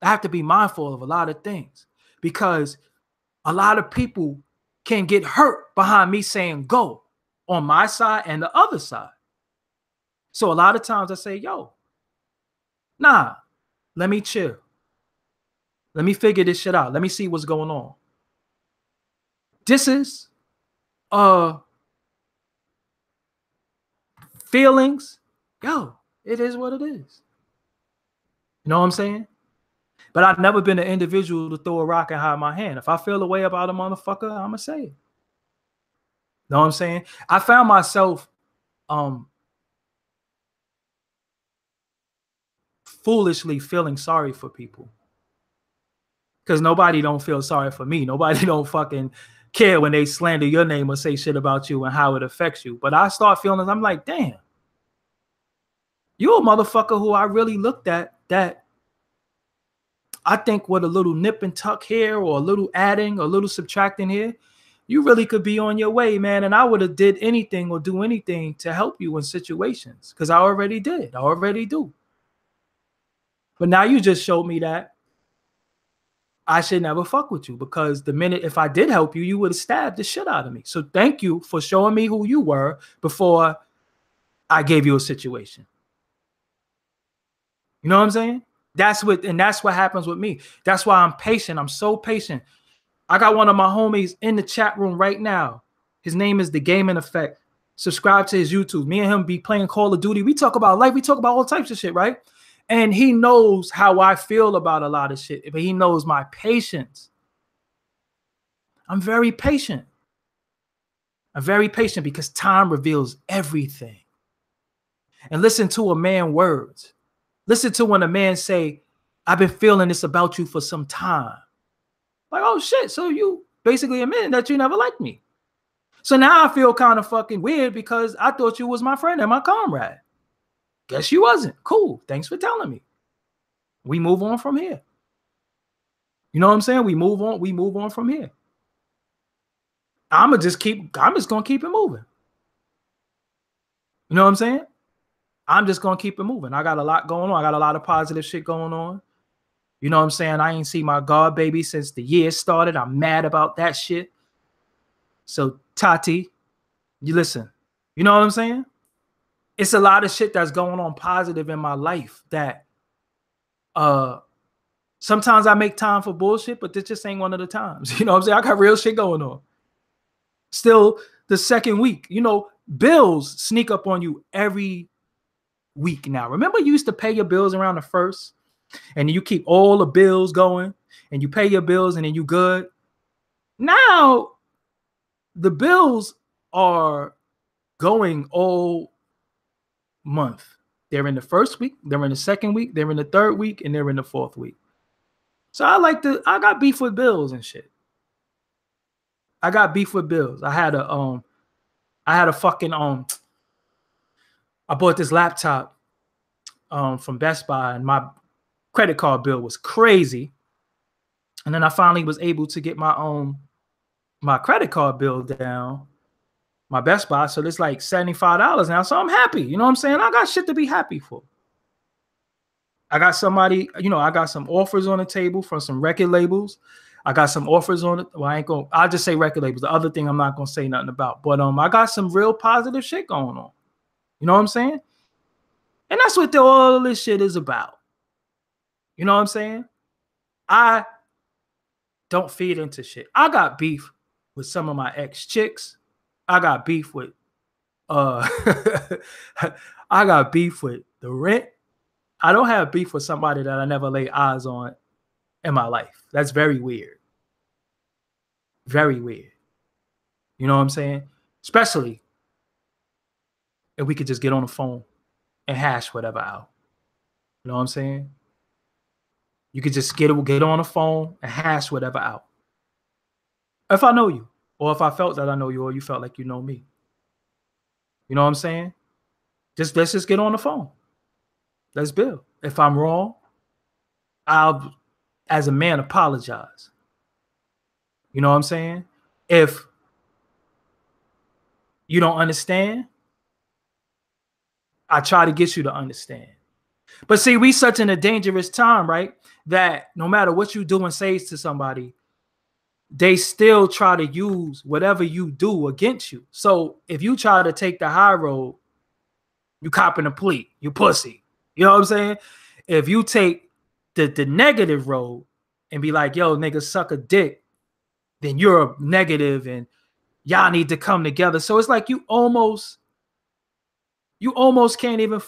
I have to be mindful of a lot of things, because a lot of people can get hurt behind me saying go on my side and the other side. So a lot of times I say, yo, nah, let me chill. Let me figure this shit out. Let me see what's going on. This is feelings. Yo, it is what it is. You know what I'm saying? But I've never been an individual to throw a rock and hide my hand. If I feel a way about a motherfucker, I'ma say it. Know what I'm saying? I found myself foolishly feeling sorry for people. Because nobody don't feel sorry for me. Nobody don't fucking care when they slander your name or say shit about you and how it affects you. But I start feeling, I'm like, damn, you a motherfucker who I really looked at that I think with a little nip and tuck here or a little adding or a little subtracting here, you really could be on your way, man. And I would have did anything or do anything to help you in situations because I already did. I already do. But now you just showed me that I should never fuck with you because the minute if I did help you, you would have stabbed the shit out of me. So thank you for showing me who you were before I gave you a situation. You know what I'm saying? That's what happens with me. That's why I'm patient. I'm so patient. I got one of my homies in the chat room right now. His name is The Gaming Effect. Subscribe to his YouTube. Me and him be playing Call of Duty. We talk about life. We talk about all types of shit, right? And he knows how I feel about a lot of shit, but he knows my patience. I'm very patient. I'm very patient because time reveals everything. And listen to a man's words. Listen to when a man say, I've been feeling this about you for some time. Like, oh shit, so you basically admitting that you never liked me. So now I feel kind of fucking weird because I thought you was my friend and my comrade. Guess you wasn't. Cool. Thanks for telling me. We move on from here. You know what I'm saying? We move on from here. I'm just gonna keep it moving. You know what I'm saying? I'm just gonna keep it moving. I got a lot going on. I got a lot of positive shit going on. You know what I'm saying? I ain't seen my god baby since the year started. I'm mad about that shit. So Tati, you listen. You know what I'm saying? It's a lot of shit that's going on positive in my life that sometimes I make time for bullshit, but this just ain't one of the times. You know what I'm saying? I got real shit going on. Still the second week, you know, bills sneak up on you every week now. Remember you used to pay your bills around the first and you keep all the bills going and you pay your bills and then you good. Now the bills are going all month. They're in the first week, they're in the second week, they're in the third week, and they're in the fourth week. So I got beef with bills and shit. I got beef with bills. I had a fucking I bought this laptop from Best Buy and my credit card bill was crazy. And then I finally was able to get my my credit card bill down, my Best Buy. So it's like $75 now. So I'm happy. You know what I'm saying? I got shit to be happy for. I got somebody, you know, I got some offers on the table from some record labels. I got some offers on it. Well, I'll just say record labels. The other thing I'm not gonna say nothing about. But I got some real positive shit going on. You know what I'm saying? And that's what all this shit is about. You know what I'm saying? I don't feed into shit. I got beef with some of my ex-chicks. I got beef with I got beef with the rent. I don't have beef with somebody that I never laid eyes on in my life. That's very weird. Very weird. You know what I'm saying? Especially if we could just get on the phone and hash whatever out. You know what I'm saying? You could just get on the phone and hash whatever out. If I know you, or if I felt that I know you, or you felt like you know me. You know what I'm saying? Let's just get on the phone. Let's build. If I'm wrong, I'll, as a man, apologize. You know what I'm saying? If you don't understand, I try to get you to understand. But see, we such in a dangerous time, right? That no matter what you do and say to somebody, they still try to use whatever you do against you. So if you try to take the high road, you copping a plea, you pussy. You know what I'm saying? If you take the negative road and be like, yo, nigga, suck a dick, then you're a negative and y'all need to come together. So it's like you almost can't even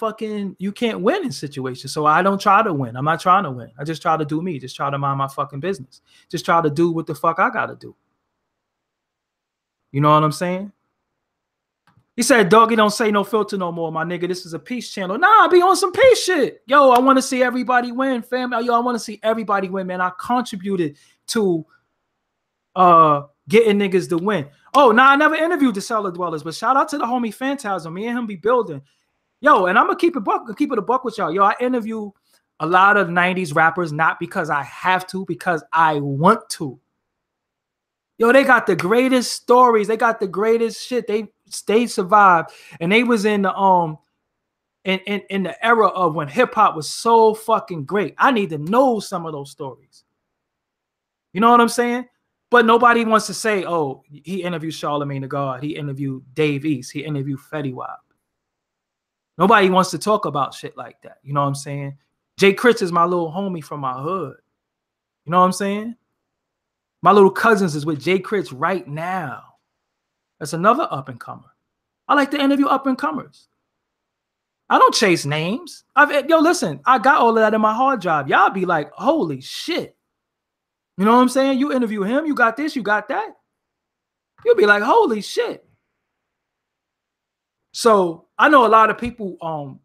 you can't win in situations. So I don't try to win. I'm not trying to win. I just try to do me. Just try to mind my fucking business. Just try to do what the fuck I gotta do. You know what I'm saying? He said, Doggie, don't say no filter no more, my nigga. This is a peace channel. Nah, I be on some peace shit. Yo, I want to see everybody win, fam. Yo, I want to see everybody win, man. I contributed to getting niggas to win. Oh, nah, I never interviewed the Cellar Dwellers, but shout out to the homie Phantasm. Me and him be building. Yo, and I'm gonna keep it a buck with y'all. Yo, I interview a lot of 90s rappers, not because I have to, because I want to. Yo, they got the greatest stories. They got the greatest shit. They survived, and they was in the in the era of when hip hop was so fucking great. I need to know some of those stories. You know what I'm saying? But nobody wants to say, oh, he interviewed Charlamagne the God. He interviewed Dave East. He interviewed Fetty Wap. Nobody wants to talk about shit like that. You know what I'm saying? Jay Critch is my little homie from my hood. You know what I'm saying? My little cousins is with Jay Critch right now. That's another up-and-comer. I like to interview up-and-comers. I don't chase names. Yo, listen, I got all of that in my hard drive. Y'all be like, holy shit. You know what I'm saying? You interview him, you got this, you got that. You'll be like, holy shit. So I know a lot of people,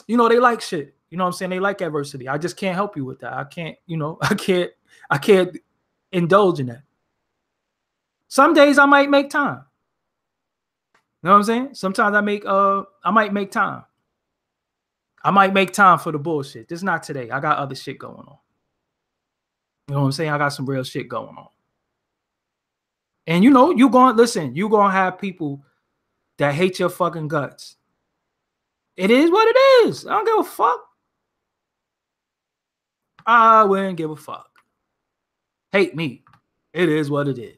you know, they like shit. You know what I'm saying? They like adversity. I just can't help you with that. I can't, you know, I can't indulge in that. Some days I might make time. You know what I'm saying? Sometimes I might make time. I might make time for the bullshit. This is not today. I got other shit going on. You know what I'm saying? I got some real shit going on. And you know, you're going to have people that hate your fucking guts. It is what it is. I don't give a fuck. I wouldn't give a fuck. Hate me. It is what it is.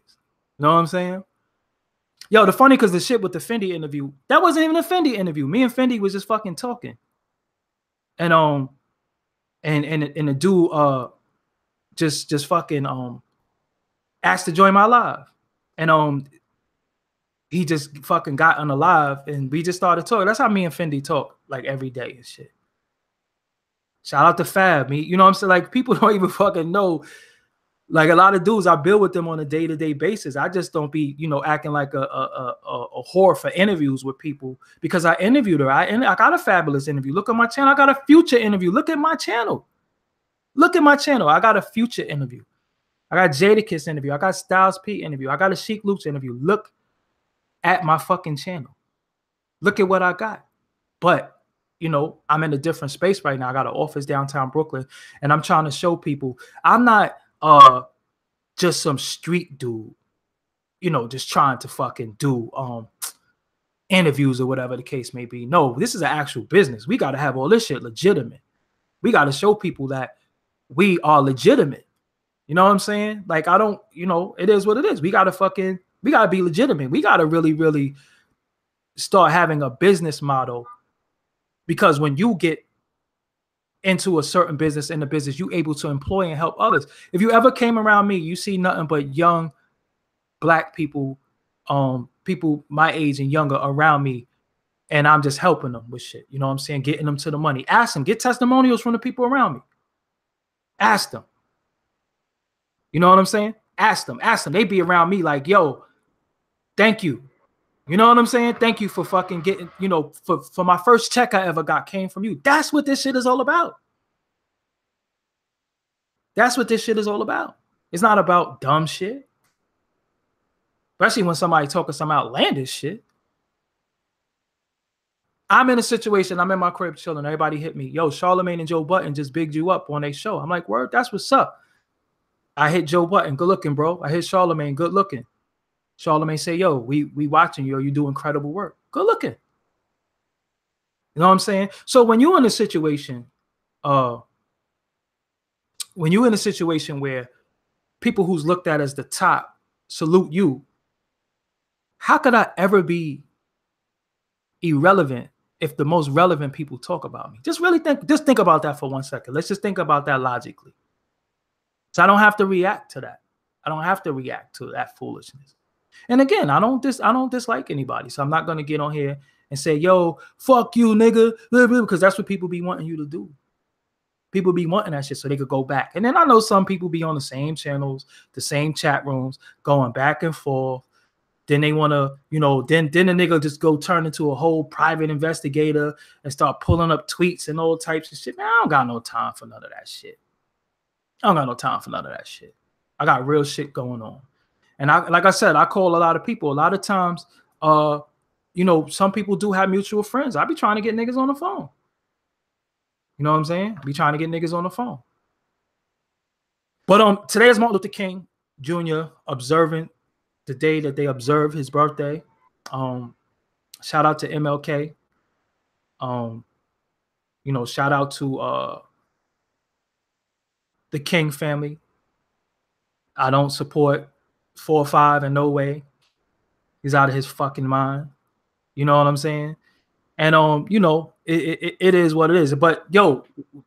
You know what I'm saying? Yo, the funny, because the shit with the Fendi interview, that wasn't even a Fendi interview. Me and Fendi was just fucking talking. And and the dude just fucking asked to join my live. And he just fucking got on the live and we just started talking. That's how me and Fendi talk like every day and shit. Shout out to Fab. You know what I'm saying? Like, people don't even fucking know. Like, a lot of dudes, I build with them on a day-to-day basis. I just don't be, you know, acting like a whore for interviews with people because I interviewed her. I got a fabulous interview. Look at my channel. I got a future interview. Look at my channel. Look at my channel. I got a future interview. I got Jadakiss interview. I got Styles P interview. I got a Sheik Loops interview. Look at my fucking channel. Look at what I got. But, you know, I'm in a different space right now. I got an office downtown Brooklyn, and I'm trying to show people I'm not just some street dude, you know, just trying to fucking do interviews or whatever the case may be. No, this is an actual business. We got to have all this shit legitimate. We got to show people that we are legitimate. You know what I'm saying? Like, I don't, you know, it is what it is. We got to be legitimate. We got to really, really start having a business model, because when you get into a certain business, in the business, you able to employ and help others. If you ever came around me, you see nothing but young black people, people my age and younger around me, and I'm just helping them with shit. You know what I'm saying? Getting them to the money. Ask them, get testimonials from the people around me. Ask them. You know what I'm saying? Ask them. They be around me like, yo, thank you. You know what I'm saying? Thank you for fucking getting, you know, for my first check I ever got came from you. That's what this shit is all about. That's what this shit is all about. It's not about dumb shit. Especially when somebody talking some outlandish shit. I'm in a situation, I'm in my crib chilling. Everybody hit me. Yo, Charlamagne and Joe Budden just bigged you up on their show. I'm like, word, that's what's up. I hit Joe Budden, good looking, bro. I hit Charlamagne, good looking. Charlamagne say, yo, we watching you. You do incredible work. Good looking. You know what I'm saying? So when you're in a situation, where people who's looked at as the top salute you, how could I ever be irrelevant if the most relevant people talk about me? Just think about that for 1 second. Let's just think about that logically. So I don't have to react to that. I don't have to react to that foolishness. And again, I don't dislike anybody. So I'm not going to get on here and say, yo, fuck you, nigga, because that's what people be wanting you to do. People be wanting that shit so they could go back. And then I know some people be on the same channels, the same chat rooms, going back and forth. Then they want to, then the nigga just go turn into a whole private investigator and start pulling up tweets and all types of shit. Man, I don't got no time for none of that shit. I got real shit going on. And like I said, I call a lot of people. A lot of times, some people do have mutual friends. I be trying to get niggas on the phone. You know what I'm saying? I be trying to get niggas on the phone. But today is Martin Luther King Jr. observant, the day that they observe his birthday. Shout out to MLK. Shout out to the King family. I don't support 4 or 5 in no way. He's out of his fucking mind. You know what I'm saying? And it is what it is. But yo,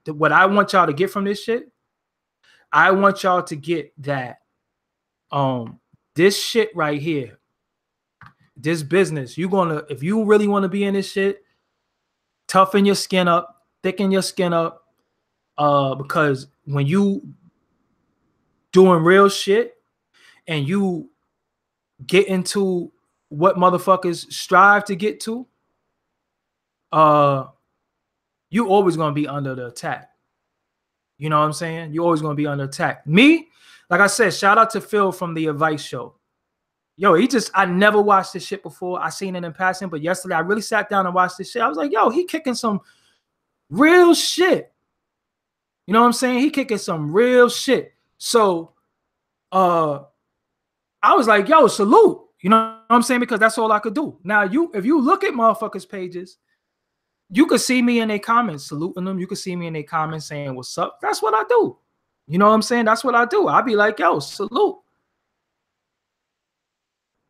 what I want y'all to get from this shit, I want y'all to get that this shit right here, this business, if you really want to be in this shit, toughen your skin up, thicken your skin up, because when you doing real shit and you get into what motherfuckers strive to get to, you always gonna be under the attack. You know what I'm saying? You're always gonna be under attack. Me, like I said, shout out to Phil from the Advice Show. Yo, I never watched this shit before. I seen it in passing, but yesterday I really sat down and watched this shit. I was like, yo, he kicking some real shit. You know what I'm saying? He kicking some real shit. So I was like, yo, salute. You know what I'm saying? Because that's all I could do. Now, if you look at motherfuckers' pages, you could see me in their comments saluting them. You could see me in their comments saying, what's up? That's what I do. You know what I'm saying? That's what I do. I'll be like, yo, salute.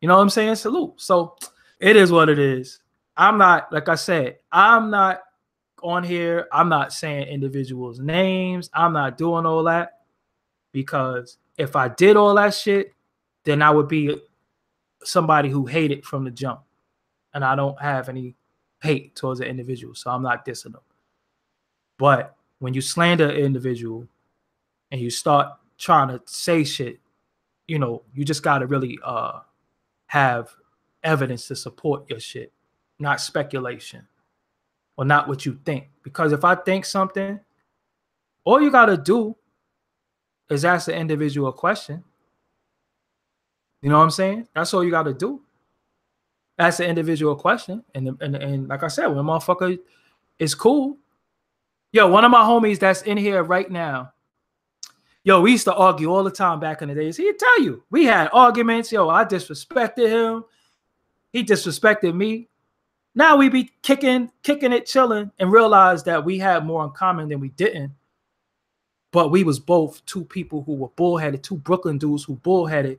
You know what I'm saying? Salute. So it is what it is. I'm not, like I said, I'm not on here. I'm not saying individuals' names. I'm not doing all that, because if I did all that shit, then I would be somebody who hated from the jump. And I don't have any hate towards an individual, so I'm not dissing them. But when you slander an individual and you start trying to say shit, you just got to really have evidence to support your shit, not speculation or not what you think. Because if I think something, all you got to do is ask the individual a question. You know what I'm saying? That's all you got to do. Ask the individual a question. And like I said, when a motherfucker is cool. Yo, one of my homies that's in here right now, yo, we used to argue all the time back in the days. He'd tell you, we had arguments. Yo, I disrespected him. He disrespected me. Now we be kicking it, chilling, and realize that we had more in common than we didn't. But we was both two people who were bullheaded, two Brooklyn dudes who bullheaded,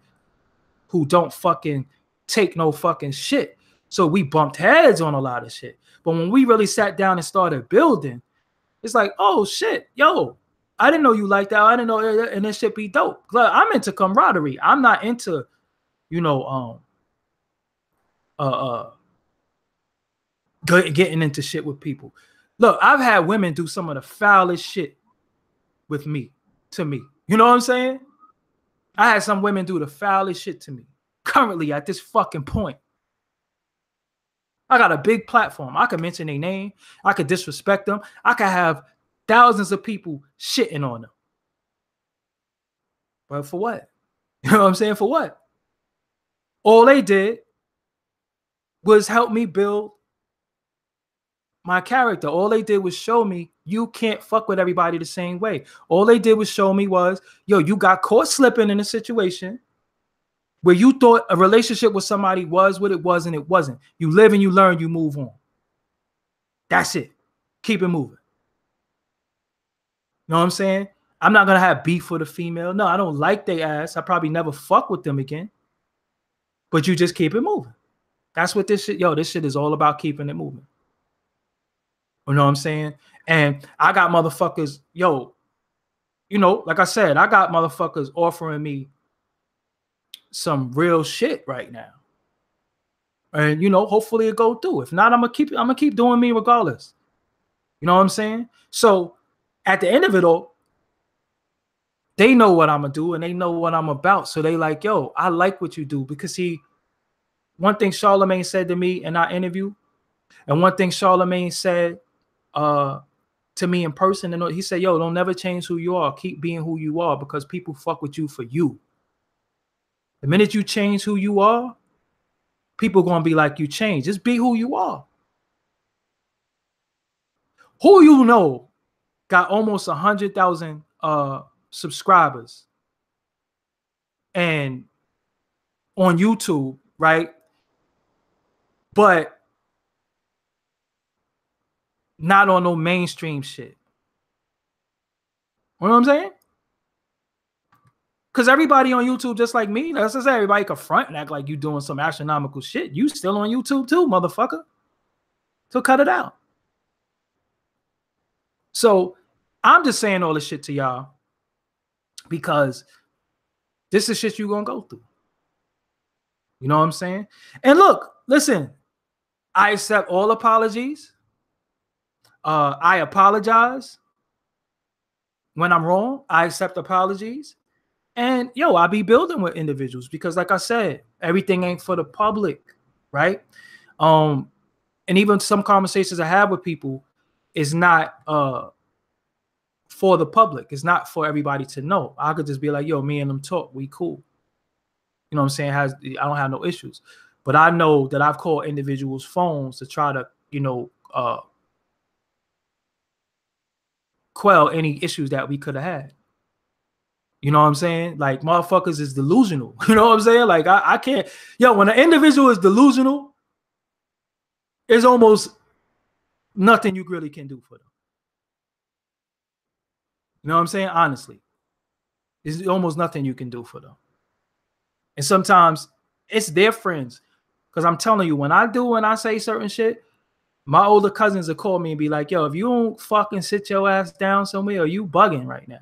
who don't fucking take no fucking shit. So we bumped heads on a lot of shit. But when we really sat down and started building, it's like, oh shit, yo, I didn't know you like that. I didn't know, and this shit be dope. I'm into camaraderie. I'm not into, getting into shit with people. Look, I've had women do some of the foulest shit with me, to me. You know what I'm saying? I had some women do the foulest shit to me. Currently, at this fucking point, I got a big platform. I could mention their name. I could disrespect them. I could have thousands of people shitting on them. But for what? You know what I'm saying? For what? All they did was help me build my character. All they did was show me you can't fuck with everybody the same way. All they did was show me was, yo, you got caught slipping in a situation where you thought a relationship with somebody was what it was and it wasn't. You live and you learn, you move on. That's it. Keep it moving. You know what I'm saying? I'm not gonna have beef with a female. No, I don't like their ass. I probably never fuck with them again. But you just keep it moving. That's what this shit, this shit is all about, keeping it moving. You know what I'm saying? And I got motherfuckers, like I said, I got motherfuckers offering me some real shit right now. And hopefully it go through. If not, I'm gonna keep doing me regardless. You know what I'm saying? So at the end of it all, they know what I'm gonna do and they know what I'm about. So they like, yo, I like what you do. Because one thing Charlemagne said to me in our interview, and one thing Charlemagne said to me in person, and he said, yo, don't never change who you are. Keep being who you are, because people fuck with you for you. The minute you change who you are, people gonna be like, you change. Just be who you are. Who you know got almost 100,000 subscribers and on YouTube, right? But not on no mainstream shit. You know what I'm saying? Because everybody on YouTube, just like me, that's just everybody can front and act like you doing some astronomical shit. You still on YouTube too, motherfucker. So cut it out. So I'm just saying all this shit to y'all because this is shit you gonna go through. You know what I'm saying? And look, listen, I accept all apologies. I apologize when I'm wrong. I accept apologies. And I be building with individuals because, like I said, everything ain't for the public, right? And even some conversations I have with people is not for the public. It's not for everybody to know. I could just be like, yo, me and them talk, we cool. You know what I'm saying? I don't have no issues. But I know that I've called individuals' phones to try to, quell any issues that we could have had. You know what I'm saying? Like, motherfuckers is delusional. You know what I'm saying? Like, I can't. When an individual is delusional, there's almost nothing you really can do for them. You know what I'm saying? Honestly, there's almost nothing you can do for them. And sometimes it's their friends. Because I'm telling you, when I say certain shit, my older cousins will call me and be like, yo, if you don't fucking sit your ass down somewhere, are you bugging right now?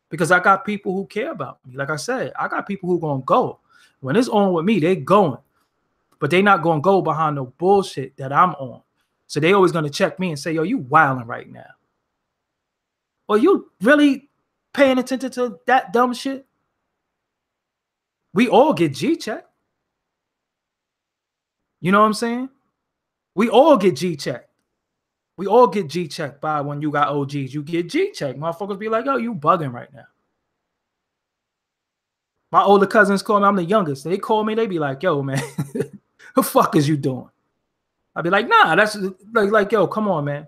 Because I got people who care about me. Like I said, I got people who gonna go. When it's on with me, they going. But they not gonna go behind no bullshit that I'm on. So they always gonna check me and say, yo, you wilding right now. Or you really paying attention to that dumb shit? We all get G-checked. You know what I'm saying? We all get G-checked. We all get G-checked by when you got OGs. You get G-checked. Motherfuckers be like, yo, you bugging right now. My older cousins call me. I'm the youngest. They call me. They be like, yo, man, the fuck is you doing? I'd be like, nah, that's like, yo, come on, man.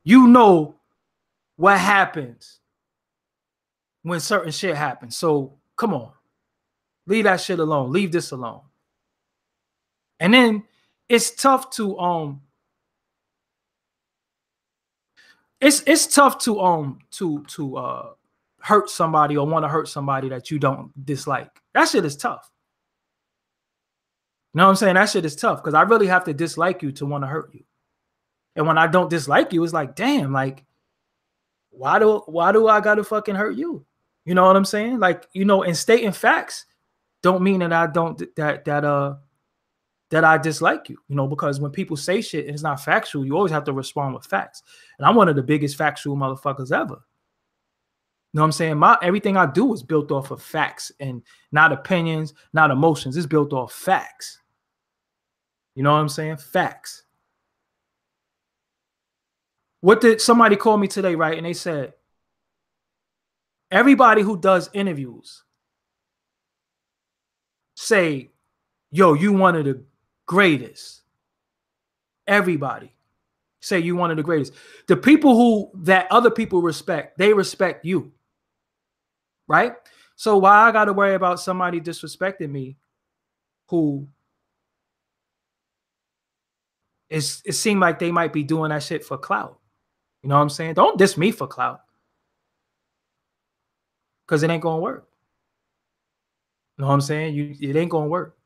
You know what happens when certain shit happens. So come on. Leave that shit alone. Leave this alone. And then it's tough to it's tough to hurt somebody or want to hurt somebody that you don't dislike. That shit is tough. You know what I'm saying? That shit is tough because I really have to dislike you to want to hurt you. And when I don't dislike you, it's like, damn, like, why do I gotta fucking hurt you? You know what I'm saying? Like, and stating facts don't mean that I don't that I dislike you, because when people say shit and it's not factual, you always have to respond with facts. And I'm one of the biggest factual motherfuckers ever. You know what I'm saying? Everything I do is built off of facts and not opinions, not emotions. It's built off facts. You know what I'm saying? Facts. What did somebody call me today, right? And they said, everybody who does interviews say, yo, you one of the greatest. Everybody say you one of the greatest. The people that other people respect, they respect you. Right? So why I got to worry about somebody disrespecting me who it seemed like they might be doing that shit for clout. You know what I'm saying? Don't diss me for clout. because it ain't gonna work. You know what I'm saying? It ain't gonna work.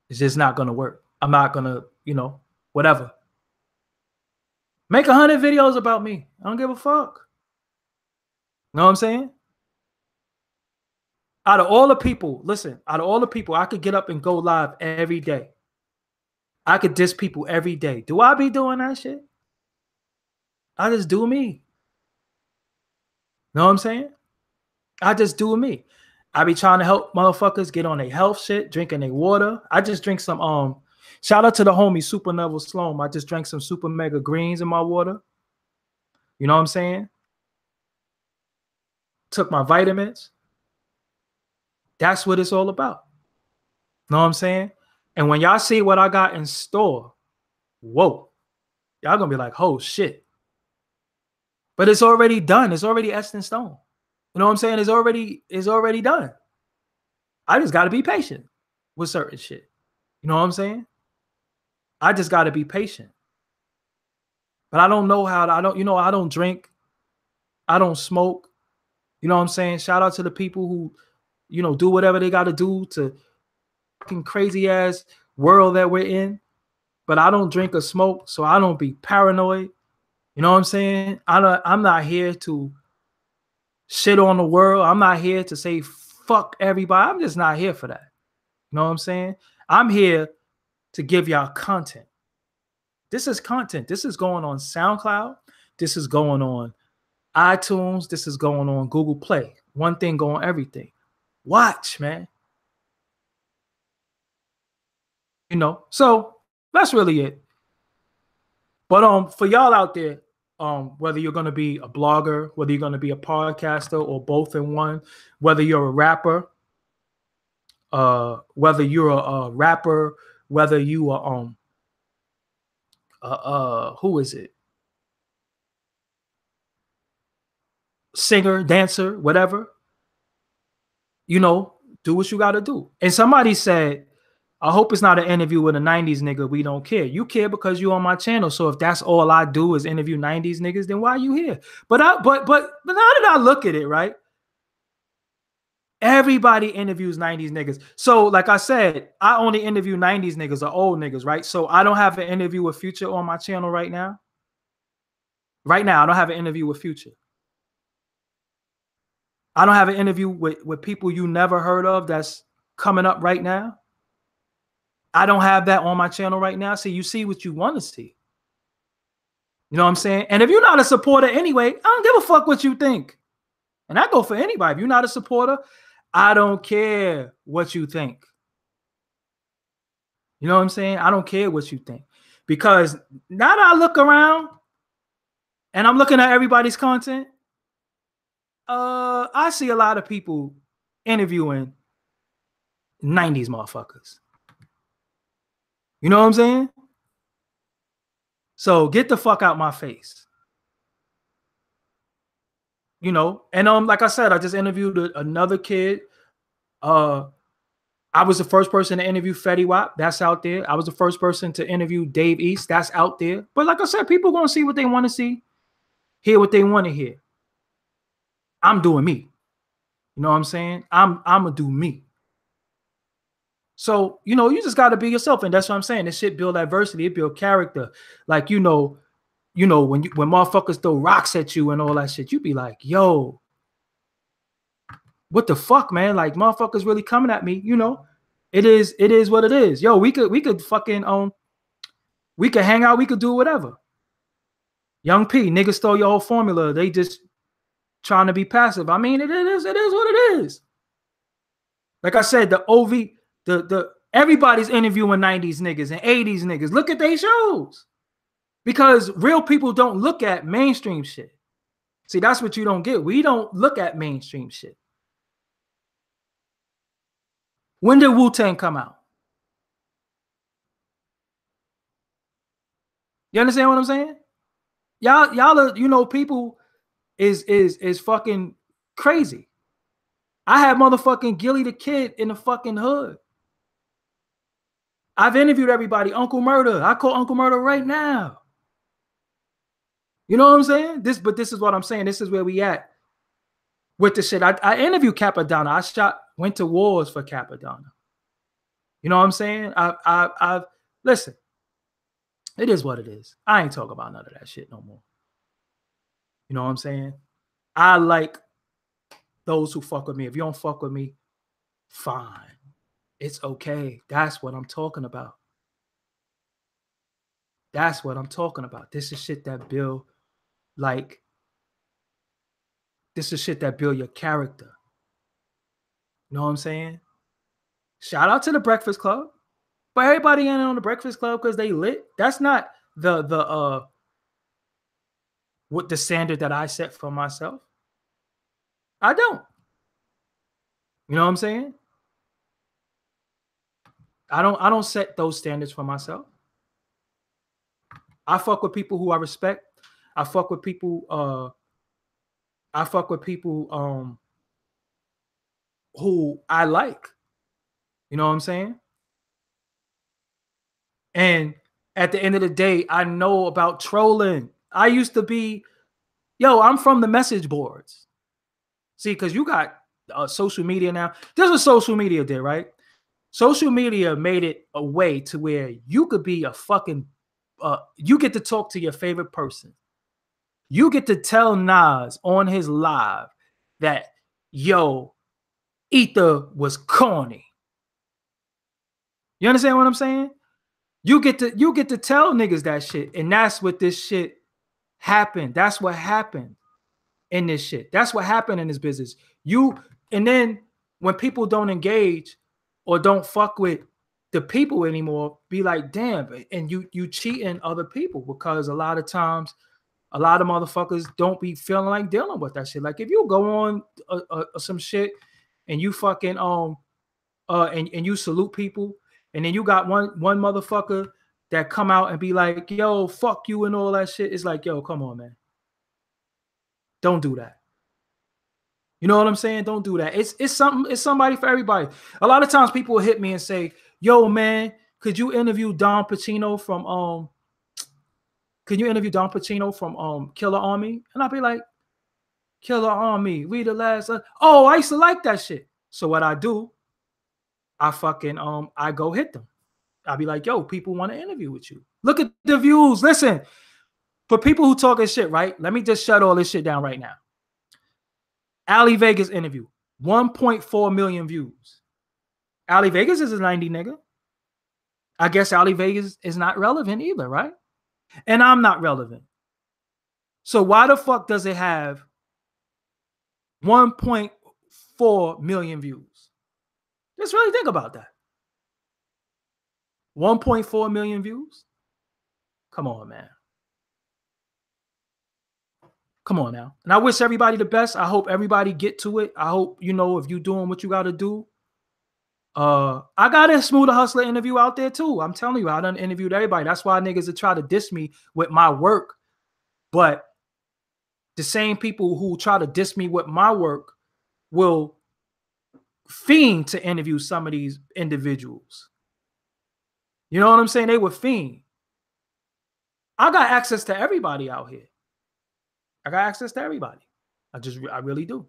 It's just not gonna work. I'm not gonna, whatever. Make 100 videos about me. I don't give a fuck. You know what I'm saying? Out of all the people, listen, out of all the people, I could get up and go live every day. I could diss people every day. Do I be doing that shit? I just do me. Know what I'm saying? I just do me. I be trying to help motherfuckers get on their health shit, drinking their water. I just drink some, shout out to the homie Super Neville Sloan. I just drank some Super Mega Greens in my water. You know what I'm saying? Took my vitamins. That's what it's all about. Know what I'm saying? And when y'all see what I got in store, whoa, y'all gonna be like, oh shit. But it's already done. It's already etched in stone. You know what I'm saying? It's already done. I just gotta be patient with certain shit. You know what I'm saying? I just gotta be patient. But I don't know how to, I don't drink. I don't smoke. You know what I'm saying? Shout out to the people who, do whatever they gotta do to fucking crazy ass world that we're in. But I don't drink or smoke, so I don't be paranoid. You know what I'm saying? I'm not here to shit on the world. I'm not here to say fuck everybody. I'm just not here for that. You know what I'm saying? I'm here to give y'all content. This is content. This is going on SoundCloud. This is going on iTunes. This is going on Google Play. One thing going everything. Watch, man. So that's really it. But for y'all out there, whether you're gonna be a blogger, whether you're gonna be a podcaster, or both in one, whether you're a rapper, whether you're a rapper, whether you are who is it? Singer, dancer, whatever. Do what you gotta do. And somebody said, I hope it's not an interview with a 90s nigga. We don't care. You care because you on my channel. So if that's all I do is interview 90s niggas, then why are you here? But now that I look at it, right? Everybody interviews 90s niggas. So like I said, I only interview 90s niggas or old niggas, right? So I don't have an interview with Future on my channel right now. Right now, I don't have an interview with Future. I don't have an interview with people you never heard of that's coming up right now. I don't have that on my channel right now. So you see what you want to see. You know what I'm saying? And if you're not a supporter anyway, I don't give a fuck what you think. And I go for anybody. If you're not a supporter, I don't care what you think. You know what I'm saying? I don't care what you think. Because now that I look around and I'm looking at everybody's content, I see a lot of people interviewing 90s motherfuckers. You know what I'm saying? So get the fuck out my face. And like I said, I just interviewed another kid. I was the first person to interview Fetty Wap. That's out there. I was the first person to interview Dave East. That's out there. But like I said, people gonna see what they want to see, hear what they want to hear. I'm doing me. You know what I'm saying? I'm gonna do me. So, you just got to be yourself. And that's what I'm saying. This shit build adversity. It build character. Like, when motherfuckers throw rocks at you and all that shit, you be like, yo, what the fuck, man? Like, motherfuckers really coming at me. It is what it is. Yo, we could fucking, we could hang out. We could do whatever. Young P, niggas stole your whole formula. They just trying to be passive. I mean, it is what it is. Like I said, the OV, everybody's interviewing 90s niggas and 80s niggas. Look at their shows. Because real people don't look at mainstream shit. See, that's what you don't get. We don't look at mainstream shit. When did Wu-Tang come out? You understand what I'm saying? Y'all are, people is fucking crazy. I had motherfucking Gilly the Kid in the fucking hood. I've interviewed everybody. Uncle Murder. I call Uncle Murder right now. You know what I'm saying? But this is what I'm saying. This is where we at. with the shit. I interviewed Capadonna. Went to wars for Capadonna. You know what I'm saying? I've listen. It is what it is. I ain't talking about none of that shit no more. You know what I'm saying? I like those who fuck with me. If you don't fuck with me, fine. It's okay. That's what I'm talking about. That's what I'm talking about. This is shit that build, like, this is shit that build your character. You know what I'm saying? Shout out to the Breakfast Club. But everybody ain't on the Breakfast Club because they lit. That's not what the standard that I set for myself. I don't. You know what I'm saying? I don't set those standards for myself. I fuck with people who I respect. I fuck with people who I like. You know what I'm saying? And at the end of the day, I know about trolling. I used to be, I'm from the message boards. See, because you got social media now. There's what social media did, right? Social media made it a way to where you could be a fucking, you get to talk to your favorite person. You get to tell Nas on his live that, Ether was corny. You understand what I'm saying? You get to tell niggas that shit, and that's what this shit happened. That's what happened in this shit. That's what happened in this business. And then when people don't engage or don't fuck with the people anymore, be like, damn, and you cheating other people, because a lot of times, a lot of motherfuckers don't be feeling like dealing with that shit. Like if you go on some shit and you fucking and you salute people, and then you got one motherfucker that come out and be like, yo, fuck you and all that shit. It's like, yo, come on, man. Don't do that. You know what I'm saying? Don't do that. It's somebody for everybody. A lot of times people will hit me and say, yo, man, could you interview Don Pacino from Killer Army? And I'll be like, Killer Army, we the last. Oh, I used to like that shit. So what I do, I fucking I go hit them. I'll be like, yo, people want to interview with you. Look at the views. Listen, for people who talking shit, right? Let me just shut all this shit down right now. Ali Vegas interview, 1.4 million views. Ali Vegas is a 90 nigga. I guess Ali Vegas is not relevant either, right? And I'm not relevant. So why the fuck does it have 1.4 million views? Just really think about that. 1.4 million views? Come on, man. Come on now. And I wish everybody the best. I hope everybody get to it. I hope, if you're doing what you got to do. I got a Smooth the Hustler interview out there too. I'm telling you, I done interviewed everybody. That's why niggas would try to diss me with my work. But the same people who try to diss me with my work will fiend to interview some of these individuals. You know what I'm saying? They would fiend. I got access to everybody out here. I got access to everybody. I really do.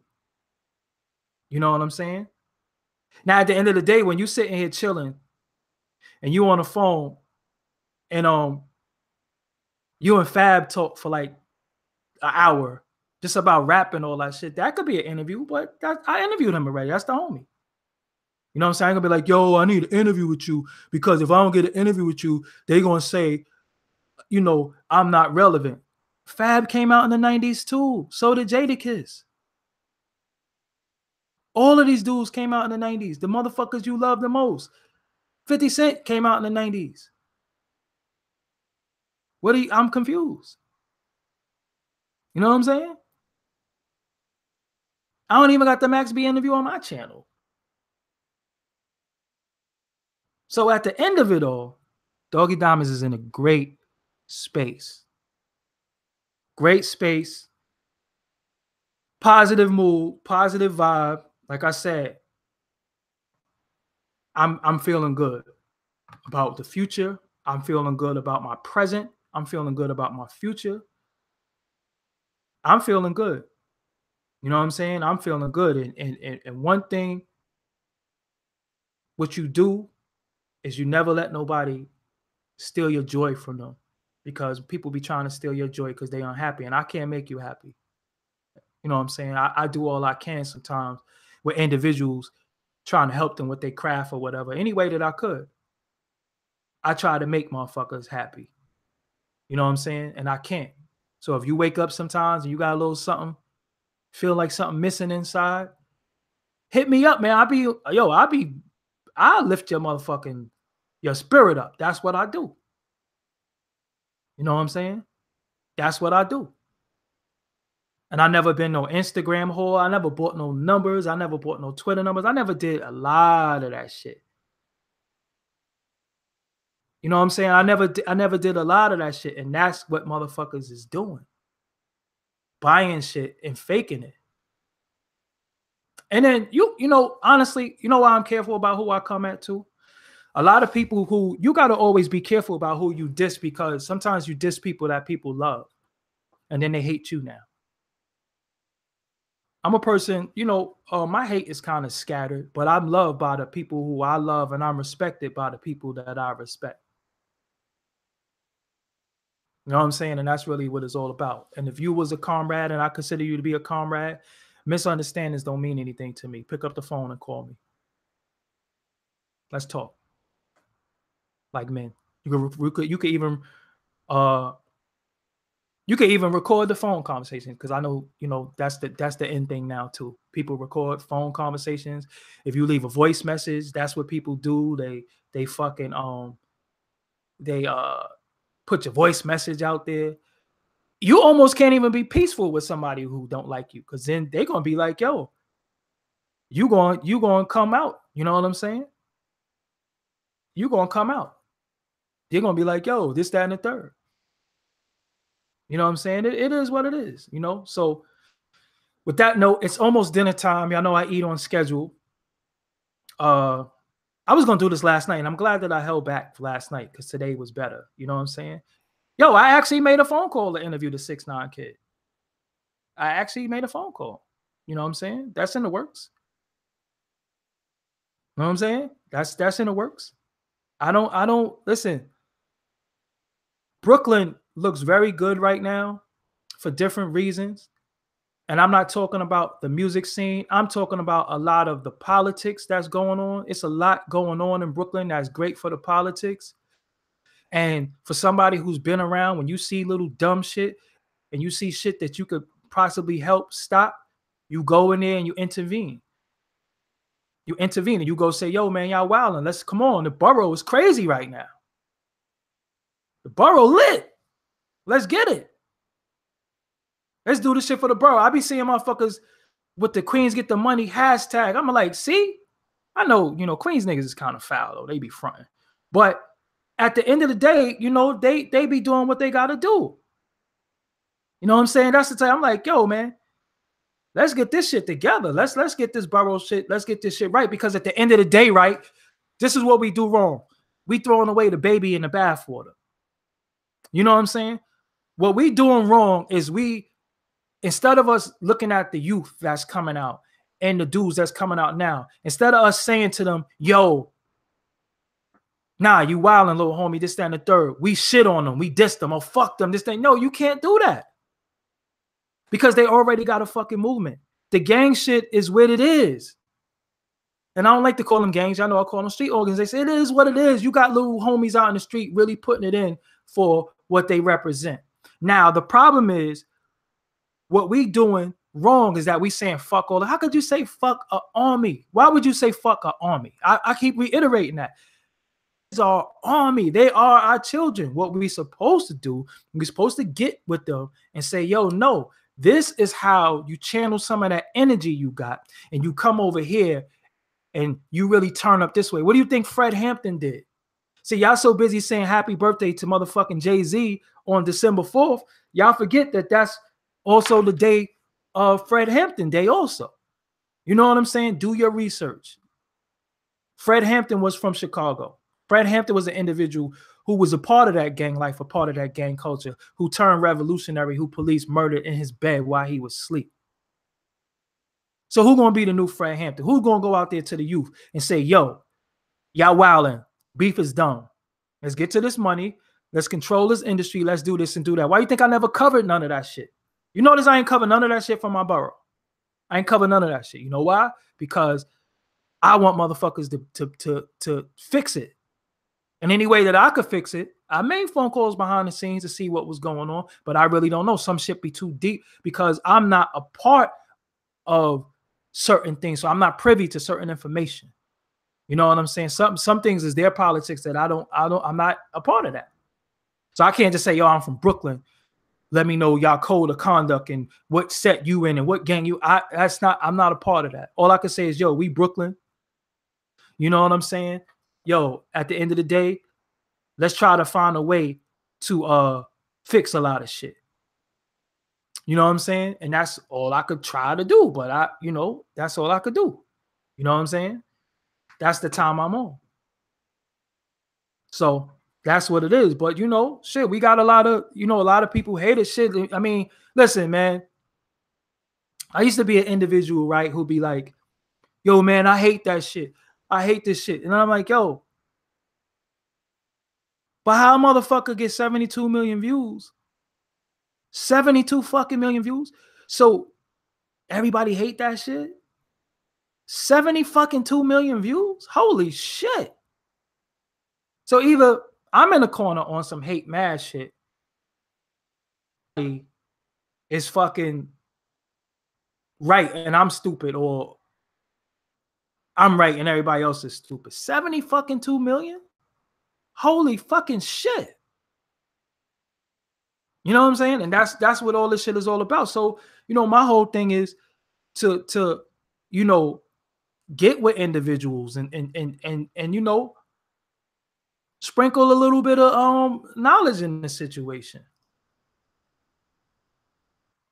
You know what I'm saying? Now, at the end of the day, when you sitting here chilling and you on the phone and you and Fab talk for like an hour just about rap and all that shit, that could be an interview, but I interviewed him already. That's the homie. You know what I'm saying? I'm gonna be like, yo, I need an interview with you, because if I don't get an interview with you, they're gonna say, I'm not relevant. Fab came out in the 90s too. So did Jadakiss. All of these dudes came out in the 90s. The motherfuckers you love the most. 50 Cent came out in the 90s. I'm confused. You know what I'm saying? I don't even got the Max B interview on my channel. So at the end of it all, Doggie Diamonds is in a great space. Great space. Positive mood, positive vibe. Like I said, I'm feeling good about the future. I'm feeling good about my present. I'm feeling good about my future. I'm feeling good. You know what I'm saying? I'm feeling good. And one thing, what you do is you never let nobody steal your joy from them, because people be trying to steal your joy because they unhappy, and I can't make you happy. You know what I'm saying? I do all I can sometimes with individuals, trying to help them with their craft or whatever, any way that I could. I try to make motherfuckers happy. You know what I'm saying? And I can't. So if you wake up sometimes and you got a little something, feel like something missing inside, hit me up, man. I'll lift your spirit up. That's what I do. You know what I'm saying? That's what I do. And I never been no Instagram whore. I never bought no numbers. I never bought no Twitter numbers. I never did a lot of that shit. You know what I'm saying? I never did a lot of that shit. And that's what motherfuckers is doing. Buying shit and faking it. And then you know, honestly, you know why I'm careful about who I come at too? A lot of people who, you got to always be careful about who you diss, because sometimes you diss people that people love and then they hate you now. I'm a person, you know, my hate is kind of scattered, but I'm loved by the people who I love, and I'm respected by the people that I respect. You know what I'm saying? And that's really what it's all about. And if you was a comrade and I consider you to be a comrade, misunderstandings don't mean anything to me. Pick up the phone and call me. Let's talk like men. You could even record the phone conversations, because I know, you know, that's the end thing now too. People record phone conversations. If you leave a voice message, that's what people do. They fucking put your voice message out there. You almost can't even be peaceful with somebody who don't like you, because then they're gonna be like, yo, you going to come out. You know what I'm saying? You gonna come out. They're gonna be like, yo, this, that, and the third. You know what I'm saying? It is what it is, you know? So with that note, it's almost dinner time. Y'all know I eat on schedule. I was gonna do this last night, and I'm glad that I held back last night, because today was better. You know what I'm saying? Yo, I actually made a phone call to interview the 6ix9ine kid. I actually made a phone call. You know what I'm saying? That's in the works. You know what I'm saying? That's in the works. I don't listen. Brooklyn looks very good right now for different reasons. And I'm not talking about the music scene. I'm talking about a lot of the politics that's going on. It's a lot going on in Brooklyn that's great for the politics. And for somebody who's been around, when you see little dumb shit and you see shit that you could possibly help stop, you go in there and you intervene. You intervene and you go say, yo, man, y'all wilding. Let's come on. The borough is crazy right now. The borough lit. Let's get it. Let's do this shit for the borough. I be seeing motherfuckers with the Queens Get the Money hashtag. I'm like, see, I know, you know, Queens niggas is kind of foul though. They be fronting. But at the end of the day, you know, they be doing what they got to do. You know what I'm saying? That's the time. I'm like, yo, man, let's get this shit together. Let's get this borough shit. Let's get this shit right. Because at the end of the day, right, this is what we do wrong. We throwing away the baby in the bathwater. You know what I'm saying? What we doing wrong is instead of us looking at the youth that's coming out and the dudes that's coming out now, instead of us saying to them, yo, nah, you wildin', little homie, this, that, and the third. We shit on them. We diss them. Oh, fuck them. This thing. No, you can't do that. Because they already got a fucking movement. The gang shit is what it is. And I don't like to call them gangs. I know I call them street organizations. It is what it is. You got little homies out in the street really putting it in for what they represent. Now, the problem is what we doing wrong is that we saying fuck all. How could you say fuck an army? Why would you say fuck an army? I keep reiterating that. These are our army. They are our children. What we supposed to do, we're supposed to get with them and say, yo, no, this is how you channel some of that energy you got, and you come over here and you really turn up this way. What do you think Fred Hampton did? See, y'all so busy saying happy birthday to motherfucking Jay-Z on December 4th, y'all forget that that's also the day of Fred Hampton Day also. You know what I'm saying? Do your research. Fred Hampton was from Chicago. Fred Hampton was an individual who was a part of that gang life, a part of that gang culture, who turned revolutionary, who police murdered in his bed while he was asleep. So who gonna be the new Fred Hampton? Who's gonna go out there to the youth and say, yo, y'all wildin', beef is dumb. Let's get to this money. Let's control this industry. Let's do this and do that. Why you think I never covered none of that shit? You notice I ain't covered none of that shit from my borough. I ain't covered none of that shit. You know why? Because I want motherfuckers to fix it. And any way that I could fix it, I made phone calls behind the scenes to see what was going on, but I really don't know. Some shit be too deep because I'm not a part of certain things. So I'm not privy to certain information. You know what I'm saying? Some things is their politics that I'm not a part of that. So I can't just say, yo, I'm from Brooklyn. Let me know y'all code of conduct and what set you in and what gang you. I'm not a part of that. All I can say is, yo, we Brooklyn. You know what I'm saying? Yo, at the end of the day, let's try to find a way to fix a lot of shit. You know what I'm saying? And that's all I could try to do. But that's all I could do. You know what I'm saying? That's the time I'm on. So that's what it is. But shit, we got a lot of people hated shit. I mean, listen, man. I used to be an individual, right, who'd be like, yo, man, I hate that shit. I hate this shit. And I'm like, yo, but how a motherfucker get 72 million views? 72 fucking million views? So everybody hate that shit? 70 fucking 2 million views? Holy shit. So either I'm in the corner on some hate mad shit. Is fucking right and I'm stupid, or I'm right and everybody else is stupid. 70 fucking 2 million? Holy fucking shit. You know what I'm saying? And that's what all this shit is all about. So, my whole thing is to get with individuals and sprinkle a little bit of knowledge in the situation.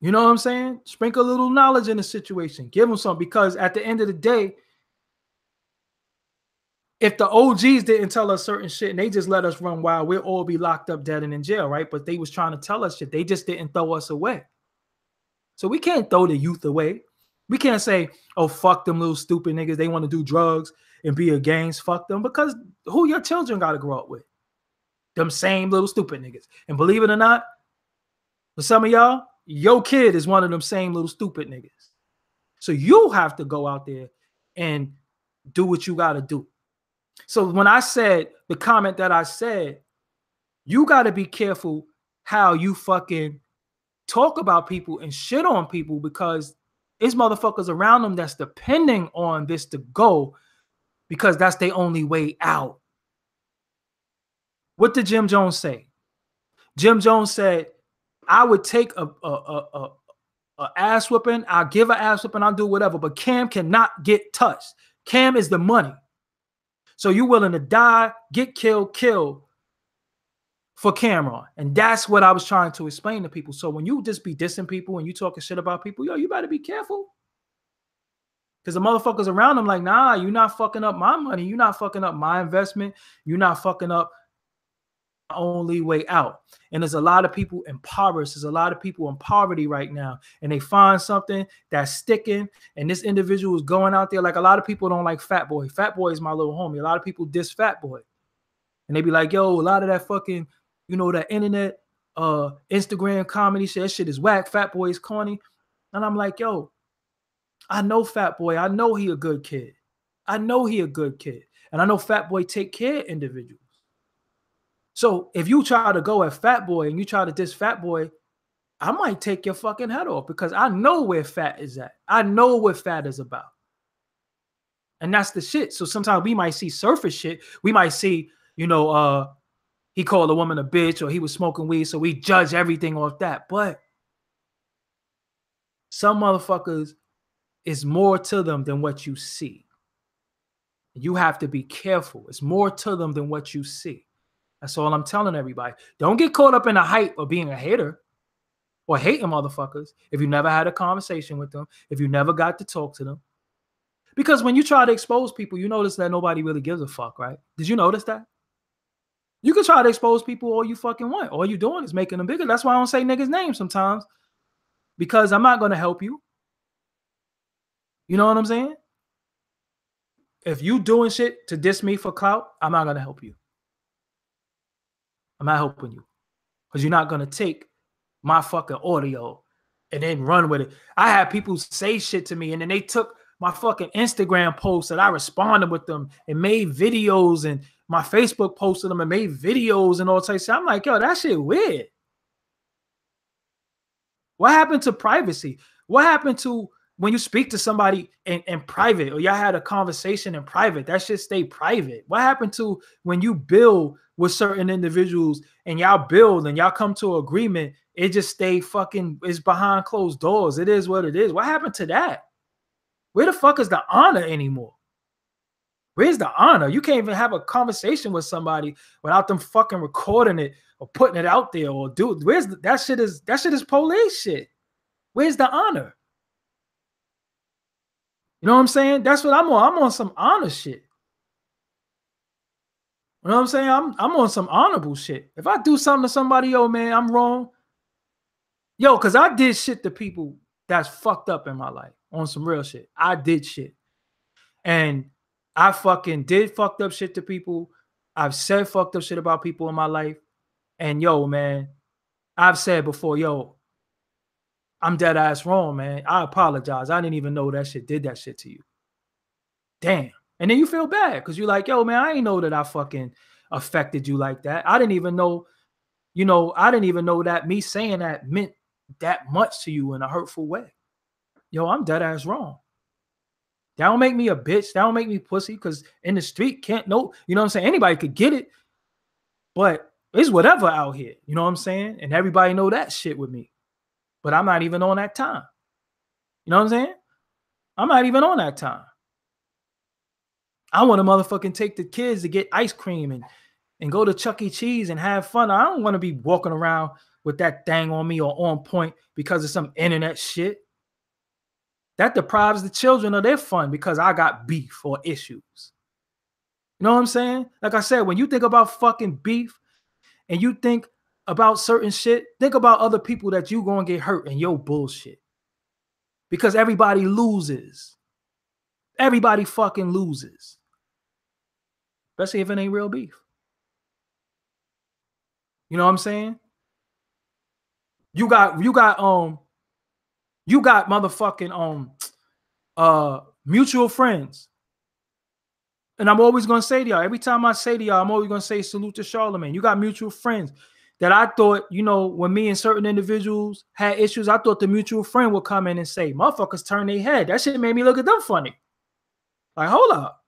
You know what I'm saying? Sprinkle a little knowledge in the situation. Give them some, because at the end of the day, if the OGs didn't tell us certain shit and they just let us run wild, we'll all be locked up, dead, and in jail, right? But they was trying to tell us shit. They just didn't throw us away. So we can't throw the youth away. We can't say, oh, fuck them little stupid niggas. They want to do drugs and be a gangs. Fuck them. Because who your children got to grow up with? Them same little stupid niggas. And believe it or not, for some of y'all, your kid is one of them same little stupid niggas. So you have to go out there and do what you got to do. So when I said the comment that I said, you got to be careful how you fucking talk about people and shit on people, because it's motherfuckers around them that's depending on this to go, because that's their only way out. What did Jim Jones say? Jim Jones said, I would take a ass whooping. I'll give an ass whooping. I'll do whatever. But Cam cannot get touched. Cam is the money. So you're willing to die, get killed for Cameron. And that's what I was trying to explain to people. So when you just be dissing people and you talking shit about people, yo, you better be careful. Because the motherfuckers around them like, nah, you're not fucking up my money. You're not fucking up my investment. You're not fucking up my only way out. And there's a lot of people impoverished. There's a lot of people in poverty right now. And they find something that's sticking. And this individual is going out there. Like, a lot of people don't like Fat Boy. Fat Boy is my little homie. A lot of people diss Fat Boy. And they be like, yo, a lot of that fucking, that internet, Instagram comedy shit, that shit is whack. Fat Boy is corny. And I'm like, yo, I know Fat Boy. I know he a good kid. I know he a good kid. And I know Fat Boy take care of individuals. So if you try to go at Fat Boy and you try to diss Fat Boy, I might take your fucking head off, because I know where Fat is at. I know what Fat is about. And that's the shit. So sometimes we might see surface shit. We might see, he called a woman a bitch, or he was smoking weed, so we judge everything off that. But some motherfuckers, is more to them than what you see. You have to be careful. It's more to them than what you see. That's all I'm telling everybody. Don't get caught up in the hype of being a hater or hating motherfuckers if you never had a conversation with them, if you never got to talk to them. Because when you try to expose people, you notice that nobody really gives a fuck, right? Did you notice that? You can try to expose people all you fucking want. All you're doing is making them bigger. That's why I don't say niggas' names sometimes, because I'm not going to help you. You know what I'm saying? If you doing shit to diss me for clout, I'm not gonna help you. I'm not helping you because you're not gonna take my fucking audio and then run with it. I had people say shit to me, and then they took my fucking Instagram posts that I responded with them and made videos, and my Facebook posted them and made videos and all types of shit. I'm like, yo, that shit weird. What happened to privacy? What happened to when you speak to somebody in private, or y'all had a conversation in private? That should stay private. What happened to when you build with certain individuals and y'all build and y'all come to an agreement? It just stay fucking, it's behind closed doors. It is what it is. What happened to that? Where the fuck is the honor anymore? Where's the honor? You can't even have a conversation with somebody without them fucking recording it or putting it out there, or dude, where's that shit is police shit. Where's the honor? You know what I'm saying? That's what I'm on. I'm on some honor shit. You know what I'm saying? I'm on some honorable shit. If I do something to somebody, yo, man, I'm wrong. Yo, because I did shit to people that's fucked up in my life on some real shit. I did shit. And I fucking did fucked up shit to people. I've said fucked up shit about people in my life. And yo, man, I've said before, yo, I'm dead ass wrong, man. I apologize. I didn't even know that shit did that shit to you. Damn. And then you feel bad because you're like, yo, man, I didn't know that I fucking affected you like that. I didn't even know, I didn't even know that me saying that meant that much to you in a hurtful way. Yo, I'm dead ass wrong. That don't make me a bitch. That don't make me pussy, because in the street, can't know, you know what I'm saying? Anybody could get it, but it's whatever out here. You know what I'm saying? And everybody know that shit with me. But I'm not even on that time. You know what I'm saying? I'm not even on that time. I want to motherfucking take the kids to get ice cream and go to Chuck E. Cheese and have fun. I don't want to be walking around with that thing on me or on point because of some internet shit. That deprives the children of their fun because I got beef or issues. You know what I'm saying? Like I said, when you think about fucking beef and you think about certain shit, think about other people that you gonna get hurt in your bullshit. Because everybody loses. Everybody fucking loses. Especially if it ain't real beef. You know what I'm saying? You got motherfucking mutual friends. And I'm always gonna say to y'all, every time I say to y'all, I'm always gonna say salute to Charlemagne. You got mutual friends that I thought, when me and certain individuals had issues, I thought the mutual friend would come in and say, motherfuckers turn their head. That shit made me look at them funny. Like, hold up.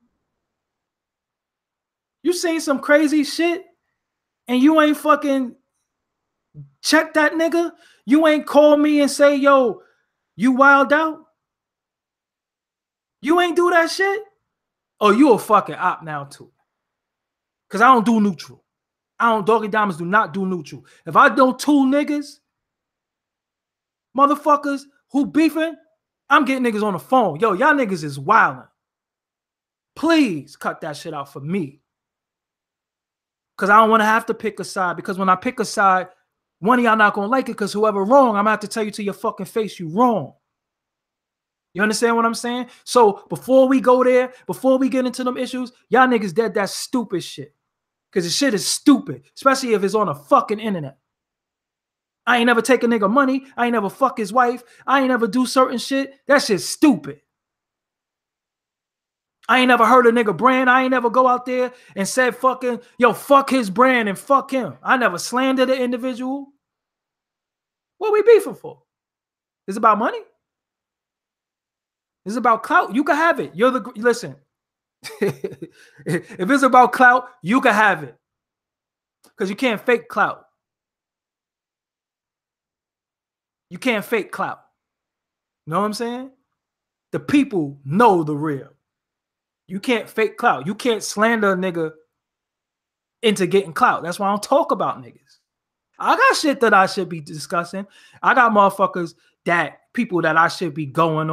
You seen some crazy shit and you ain't fucking check that nigga? You ain't call me and say, yo, you wild out? You ain't do that shit? Oh, you a fucking op now too. Because I don't do neutral. Doggy Diamonds do not do neutral. If I don't tool niggas, motherfuckers who beefing, I'm getting niggas on the phone. Yo, y'all niggas is wilding. Please cut that shit out for me. Because I don't want to have to pick a side. Because when I pick a side, one of y'all not going to like it, because whoever wrong, I'm going to have to tell you to your fucking face you wrong. You understand what I'm saying? So before we go there, before we get into them issues, y'all niggas dead that stupid shit. Because the shit is stupid, especially if it's on the fucking internet. I ain't never take a nigga money. I ain't never fuck his wife. I ain't never do certain shit. That shit's stupid. I ain't never heard a nigga brand. I ain't never go out there and said fucking, yo, fuck his brand and fuck him. I never slandered an individual. What we beefing for? Is it about money? Is it about clout? You can have it. Listen. If it's about clout, you can have it. Because you can't fake clout. You can't fake clout. You know what I'm saying? The people know the real. You can't fake clout. You can't slander a nigga into getting clout. That's why I don't talk about niggas. I got shit that I should be discussing. I got motherfuckers people that I should be going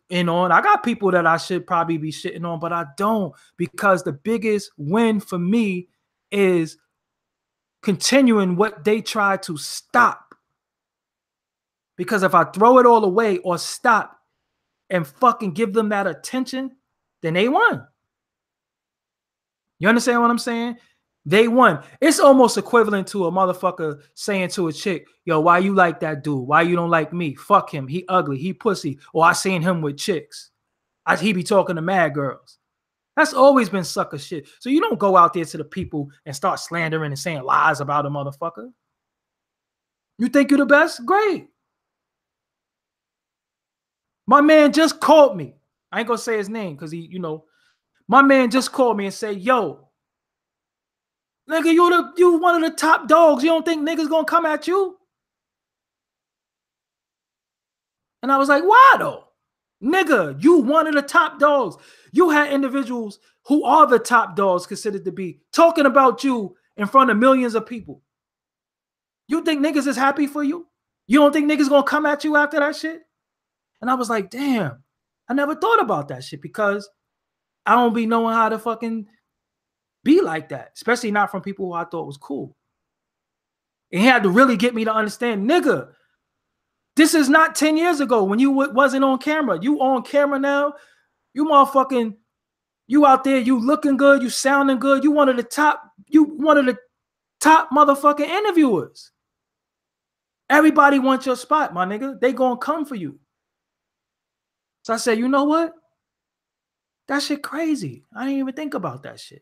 in on. I got people that I should probably be shitting on, but I don't, because the biggest win for me is continuing what they try to stop. Because if I throw it all away or stop, and fucking give them that attention, then they won. You understand what I'm saying? They won. It's almost equivalent to a motherfucker saying to a chick, yo, why you like that dude? Why you don't like me? Fuck him. He ugly. He pussy. Or I seen him with chicks. He be talking to mad girls. That's always been sucker shit. So you don't go out there to the people and start slandering and saying lies about a motherfucker. You think you're the best? Great. My man just called me. I ain't gonna say his name because he, my man just called me and said, yo, nigga, you one of the top dogs. You don't think niggas gonna come at you? And I was like, why though? Nigga, you one of the top dogs. You had individuals who are the top dogs considered to be talking about you in front of millions of people. You think niggas is happy for you? You don't think niggas gonna come at you after that shit? And I was like, damn, I never thought about that shit because I don't be knowing how to fucking be like that, especially not from people who I thought was cool. And he had to really get me to understand, nigga, this is not 10 years ago when you wasn't on camera. You on camera now. You motherfucking, you out there, you looking good, you sounding good. You one of the top motherfucking interviewers. Everybody wants your spot, my nigga. They gonna come for you. So I said, you know what? That shit crazy. I didn't even think about that shit.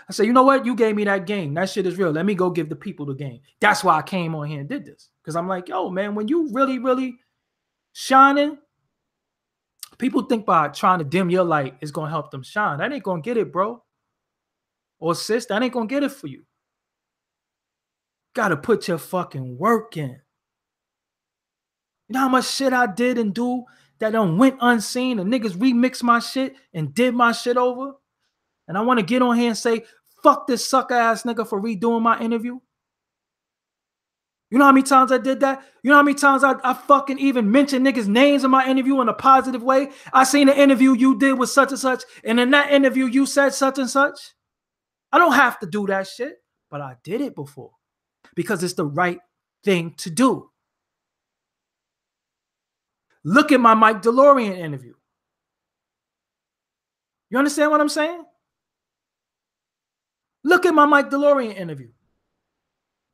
I said, you know what? You gave me that game. That shit is real. Let me go give the people the game. That's why I came on here and did this. Because I'm like, yo, man, when you really, really shining, people think by trying to dim your light is going to help them shine. That ain't going to get it, bro. Or sis, that ain't going to get it for you. Got to put your fucking work in. You know how much shit I did and do that done went unseen and niggas remixed my shit and did my shit over? And I want to get on here and say, fuck this sucker ass nigga for redoing my interview. You know how many times I did that? You know how many times I fucking even mentioned niggas' names in my interview in a positive way? I seen an interview you did with such and such, and in that interview you said such and such. I don't have to do that shit, but I did it before because it's the right thing to do. Look at my Mike DeLorean interview. You understand what I'm saying? Look at my Mike DeLorean interview.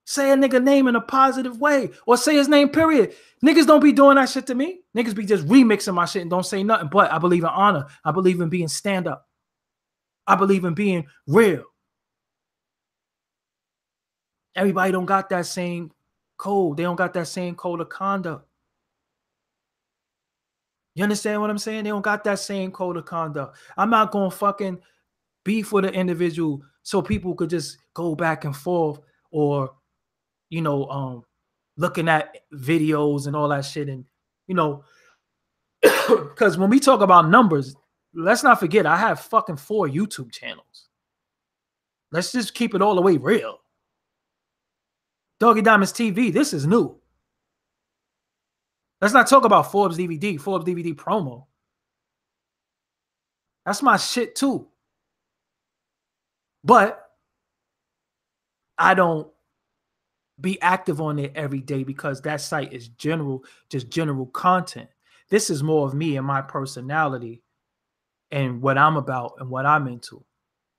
Say a nigga name in a positive way or say his name, period. Niggas don't be doing that shit to me. Niggas be just remixing my shit and don't say nothing. But I believe in honor. I believe in being stand up. I believe in being real. Everybody don't got that same code. They don't got that same code of conduct. You understand what I'm saying? They don't got that same code of conduct. I'm not going to fucking beef with an individual so people could just go back and forth or, looking at videos and all that shit. And, because when we talk about numbers, let's not forget, I have fucking 4 YouTube channels. Let's just keep it all the way real. Doggie Diamonds TV, this is new. Let's not talk about Forbes DVD promo. That's my shit too. But I don't be active on it every day because that site is just general content. This is more of me and my personality and what I'm about and what I'm into.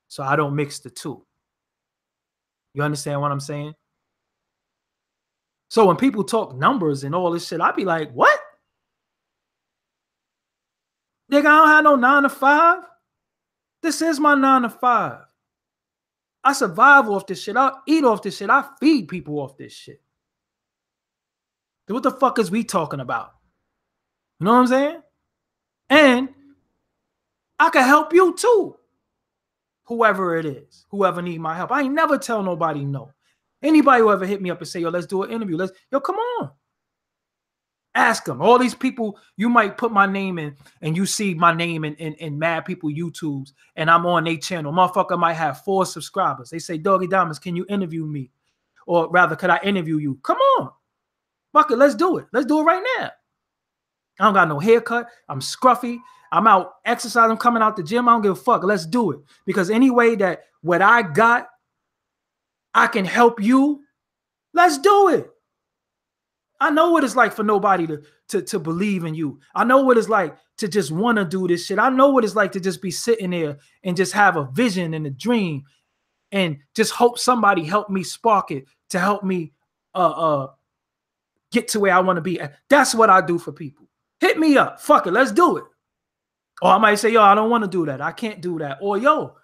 So I don't mix the two. You understand what I'm saying? So when people talk numbers and all this shit, I be like, what? Nigga, I don't have no 9 to 5. This is my 9 to 5. I survive off this shit. I eat off this shit. I feed people off this shit. What the fuck is we talking about? You know what I'm saying? And I can help you too. Whoever it is, whoever need my help. I ain't never tell nobody no. Anybody who ever hit me up and say, yo, let's do an interview. Yo, come on. Ask them. All these people, you might put my name in and you see my name in mad people YouTubes and I'm on their channel. Motherfucker might have 4 subscribers. They say, Doggie Diamonds, can you interview me? Or rather, could I interview you? Come on. Fuck it, let's do it. Let's do it right now. I don't got no haircut. I'm scruffy. I'm out exercising. I'm coming out the gym. I don't give a fuck. Let's do it. Because any way that what I got, I can help you, let's do it. I know what it's like for nobody to believe in you. I know what it's like to just want to do this shit. I know what it's like to just be sitting there and just have a vision and a dream and just hope somebody help me spark it to help me get to where I want to be. That's what I do for people. Hit me up. Fuck it. Let's do it. Or I might say, yo, I don't want to do that. I can't do that. Or yo,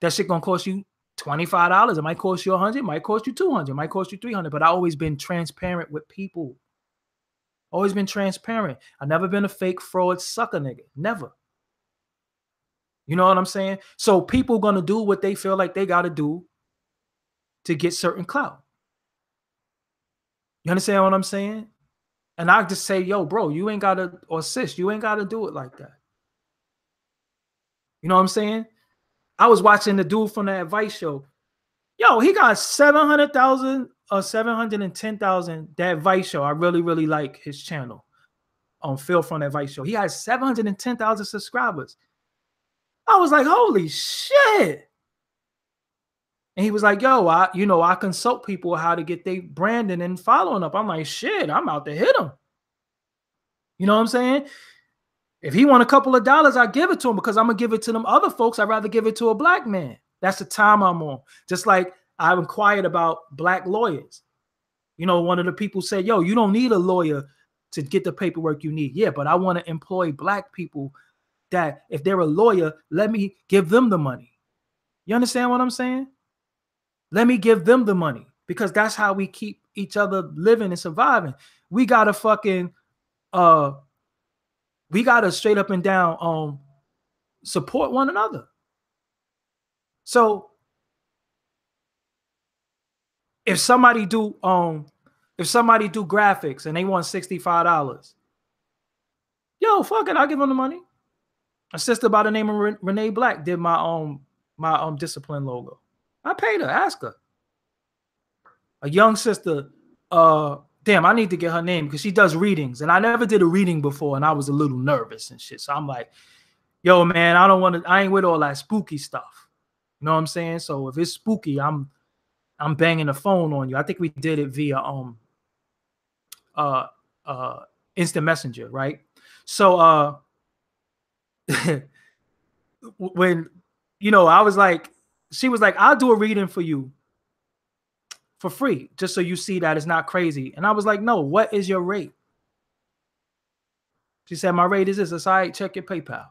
that shit gonna cost you $25. It might cost you $100. It might cost you $200. It might cost you $300. But I always been transparent with people. Always been transparent. I've never been a fake fraud sucker nigga. Never. You know what I'm saying? So people gonna do what they feel like they gotta do to get certain clout. You understand what I'm saying? And I just say, yo, bro, you ain't gotta, or sis, you ain't gotta do it like that. You know what I'm saying? I was watching the dude from the advice show. Yo, he got 700,000 or 710,000. That advice show. I really, really like his channel on Phil from the advice show. He has 710,000 subscribers. I was like, holy shit. And he was like, yo, I consult people how to get their branding and following up. I'm like, shit, I'm out to hit him. You know what I'm saying? If he want a couple of dollars, I give it to him because I'm going to give it to them other folks. I'd rather give it to a black man. That's the time I'm on. Just like I inquired about black lawyers. You know, one of the people said, yo, you don't need a lawyer to get the paperwork you need. Yeah, but I want to employ black people that if they're a lawyer, let me give them the money. You understand what I'm saying? Let me give them the money because that's how we keep each other living and surviving. We got to fucking, we got to straight up and down support one another. So if somebody do graphics and they want $65, yo, fuck it, I'll give them the money. A sister by the name of Renee Black did my discipline logo. I paid her, ask her. A young sister, damn, I need to get her name because she does readings. And I never did a reading before, and I was a little nervous and shit. So I'm like, yo, man, I ain't with all that spooky stuff. You know what I'm saying? So if it's spooky, I'm banging the phone on you. I think we did it via instant messenger, right? So when I was like, she was like, I'll do a reading for you for free, just so you see that it's not crazy. And I was like, no, what is your rate? She said, my rate is this. It's all right, check your PayPal.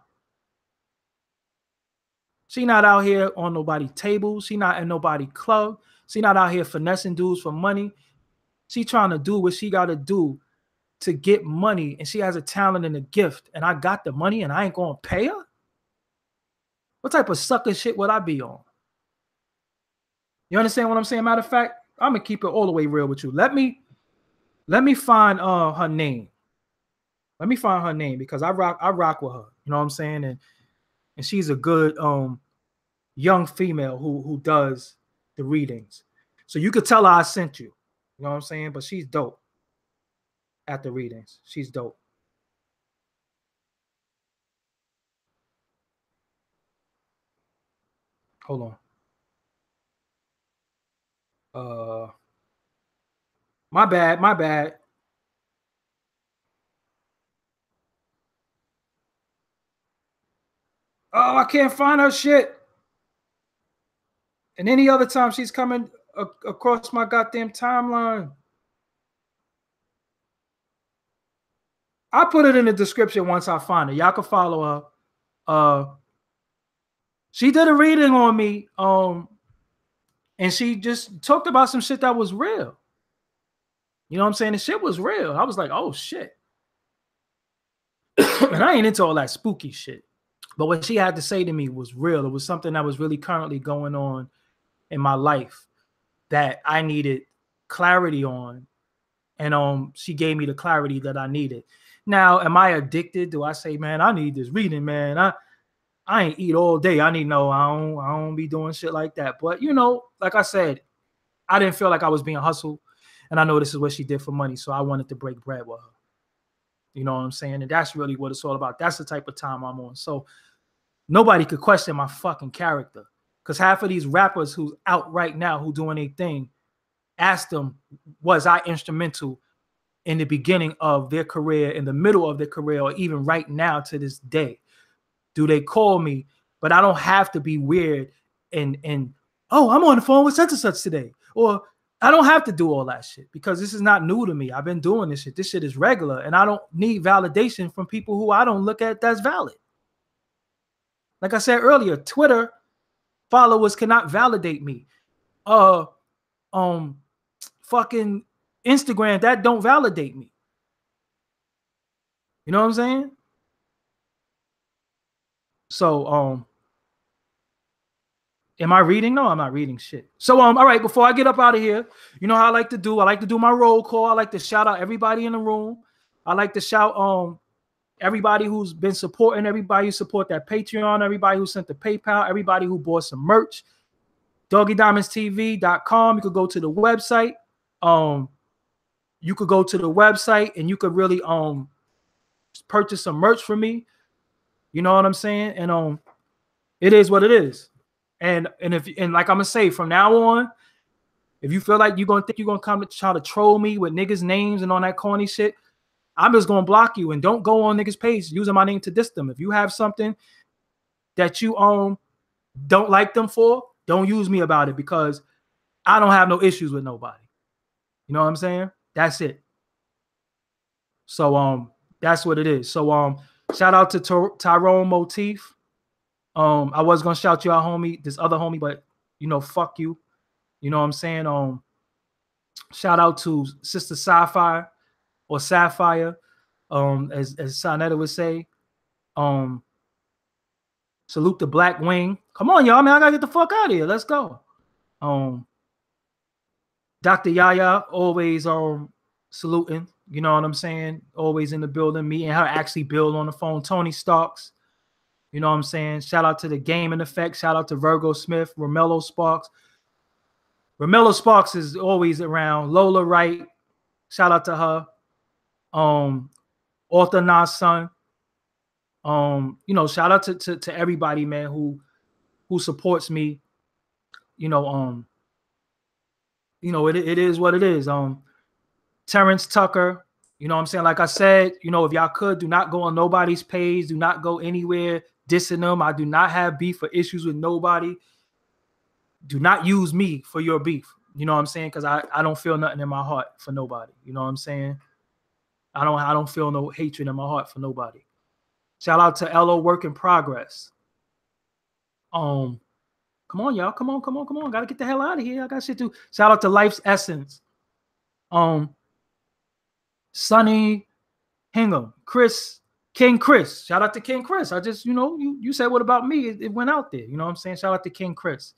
She not out here on nobody's table. She not in nobody's club. She not out here finessing dudes for money. She trying to do what she got to do to get money. And she has a talent and a gift. And I got the money and I ain't going to pay her? What type of sucker shit would I be on? You understand what I'm saying? Matter of fact, I'm going to keep it all the way real with you. Let me find her name. Let me find her name because I rock with her. You know what I'm saying? And she's a good young female who does the readings. So you could tell her I sent you. You know what I'm saying? But she's dope at the readings. She's dope. Hold on. My bad. Oh, I can't find her shit. And any other time she's coming across my goddamn timeline. I put it in the description once I find it. Y'all can follow her. She did a reading on me. And she just talked about some shit that was real. You know what I'm saying? The shit was real. I was like, oh shit. And I ain't into all that spooky shit. But what she had to say to me was real. It was something that was really currently going on in my life that I needed clarity on. And she gave me the clarity that I needed. Now, am I addicted? Do I say, man, I need this reading, man? I ain't eat all day. I don't be doing shit like that. But like I said, I didn't feel like I was being hustled. And I know this is what she did for money. So I wanted to break bread with her. You know what I'm saying? And that's really what it's all about. That's the type of time I'm on. So nobody could question my fucking character. Because half of these rappers who's out right now who doing their thing, ask them, was I instrumental in the beginning of their career, in the middle of their career, or even right now to this day? Do they call me? But I don't have to be weird and oh, I'm on the phone with such and such today. Or I don't have to do all that shit because this is not new to me. I've been doing this shit. This shit is regular. And I don't need validation from people who I don't look at that's valid. Like I said earlier, Twitter followers cannot validate me. Fucking Instagram, that don't validate me. You know what I'm saying? So, am I reading? No, I'm not reading shit. So, all right, before I get up out of here, you know how I like to do? I like to do my roll call. I like to shout out everybody in the room. I like to shout everybody who's been supporting, everybody who support that Patreon, everybody who sent the PayPal, everybody who bought some merch. DoggieDiamondsTV.com. You could go to the website. You could go to the website and you could really purchase some merch for me. You know what I'm saying? And it is what it is. And like I'm gonna say from now on, if you feel like you're gonna come to try to troll me with niggas' names and all that corny shit, I'm just gonna block you and don't go on niggas' page using my name to diss them. If you have something that you don't like them for, don't use me about it because I don't have no issues with nobody. You know what I'm saying? That's it. So that's what it is. So shout out to Tyrone Motif. I was gonna shout you out, homie, this other homie, but you know, fuck you. You know what I'm saying? Shout out to Sister Sapphire or Sapphire, as Sonetta would say. Salute the Black Wing. Come on, y'all, man. I gotta get the fuck out of here. Let's go. Dr. Yaya, always saluting. You know what I'm saying? Always in the building. Me and her actually build on the phone. Tony Starks. You know what I'm saying? Shout out to the Gaming Effect. Shout out to Virgo Smith, Romello Sparks. Romello Sparks is always around. Lola Wright. Shout out to her. Arthur Nas son. You know, shout out to everybody, man, who supports me. You know, it is what it is. Terrence Tucker, you know what I'm saying? Like I said, you know, if y'all could, do not go on nobody's page. Do not go anywhere dissing them. I do not have beef or issues with nobody. Do not use me for your beef. You know what I'm saying? Because I don't feel nothing in my heart for nobody. You know what I'm saying? I don't feel no hatred in my heart for nobody. Shout out to LO Work in Progress. Come on, y'all. Come on. Gotta get the hell out of here. I got shit to. Shout out to Life's Essence. Sonny Hingham, King Chris. Shout out to King Chris. I just, you know, you said what about me? It went out there. You know what I'm saying? Shout out to King Chris.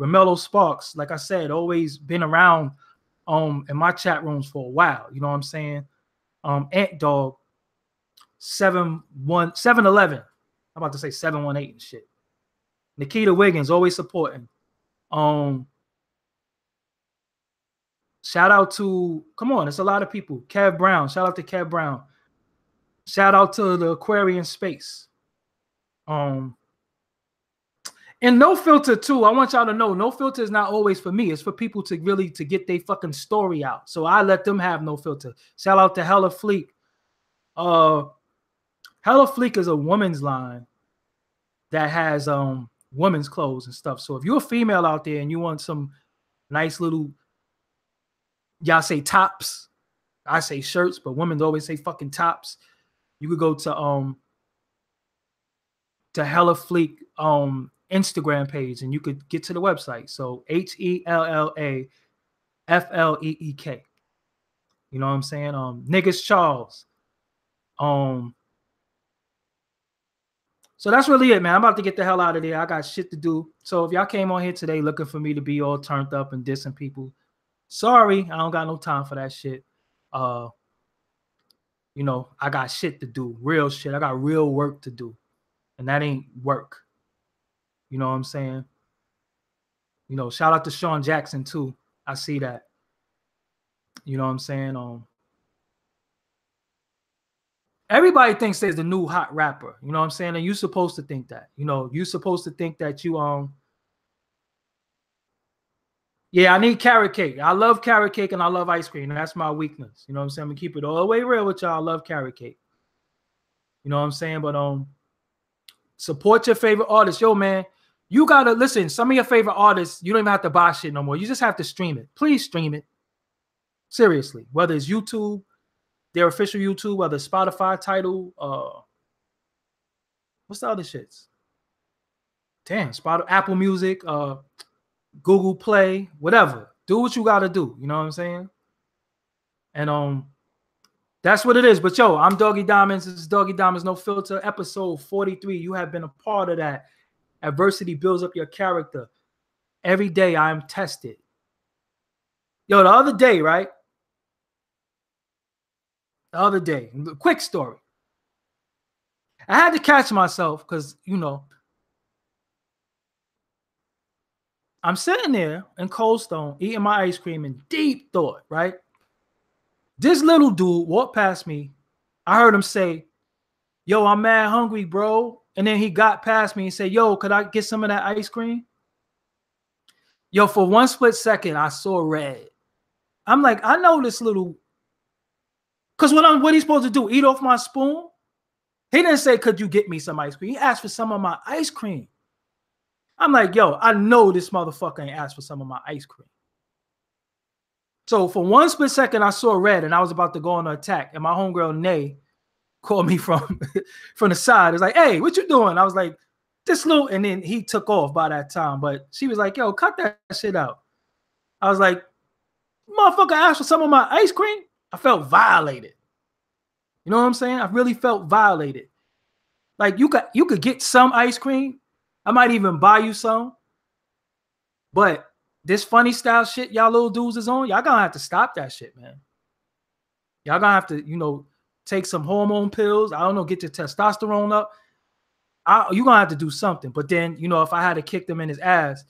Romello Sparks, like I said, always been around in my chat rooms for a while. You know what I'm saying? Ant Dog 711. I'm about to say 718 and shit. Nikita Wiggins, always supporting. Shout out to, come on, it's a lot of people. Kev Brown, shout out to Kev Brown. Shout out to the Aquarian Space. And No Filter too. I want y'all to know, No Filter is not always for me. It's for people to really to get their fucking story out. So I let them have No Filter. Shout out to Hella Fleek. Hella Fleek is a woman's line that has women's clothes and stuff. So if you're a female out there and you want some nice little, y'all say tops, I say shirts, but women always say fucking tops. You could go to Hella Fleek Instagram page and you could get to the website. So HELLAFLEEK. You know what I'm saying? Niggas Charles. So that's really it, man. I'm about to get the hell out of there. I got shit to do. So if y'all came on here today looking for me to be all turned up and dissing people, sorry, I don't got no time for that shit. You know, I got shit to do, real shit. I got real work to do, and that ain't work. You know what I'm saying? You know, shout out to Sean Jackson too. I see that. You know what I'm saying? Everybody thinks they're the new hot rapper. You know what I'm saying? And you're supposed to think that. You know, you're supposed to think that you Yeah, I need carrot cake. I love carrot cake and I love ice cream. That's my weakness. You know what I'm saying? I'm gonna keep it all the way real with y'all. I love carrot cake. You know what I'm saying? But support your favorite artists. Yo, man, you gotta listen. Some of your favorite artists, you don't even have to buy shit no more. You just have to stream it. Please stream it. Seriously. Whether it's YouTube, their official YouTube, whether it's Spotify, Tidal, what's the other shits? Damn, Apple Music, Google Play, whatever. Do what you gotta do. You know what I'm saying? And that's what it is. But yo, I'm Doggie Diamonds. This is Doggie Diamonds No Filter, episode 43. You have been a part of that. Adversity builds up your character. Every day I am tested. Yo, the other day, right? The other day, quick story. I had to catch myself because, you know, I'm sitting there in Cold Stone eating my ice cream in deep thought, right? This little dude walked past me. I heard him say, yo, I'm mad hungry, bro. And then he got past me and said, yo, could I get some of that ice cream? Yo, for one split second, I saw red. I'm like, I know this little, because what he's supposed to do, eat off my spoon? He didn't say, could you get me some ice cream? He asked for some of my ice cream. I'm like, yo, I know this motherfucker ain't asked for some of my ice cream. So for one split second, I saw red and I was about to go on an attack. And my homegirl, Nay, called me from the side. It's like, hey, what you doing? I was like, this little, and then he took off by that time. But she was like, yo, cut that shit out. I was like, motherfucker asked for some of my ice cream. I felt violated. You know what I'm saying? I really felt violated. Like you could get some ice cream. I might even buy you some. But this funny style shit y'all little dudes is on, y'all gonna have to stop that shit, man. Y'all gonna have to, you know, take some hormone pills. I don't know, get your testosterone up. You're gonna have to do something. But then, you know, if I had to kick them in his ass,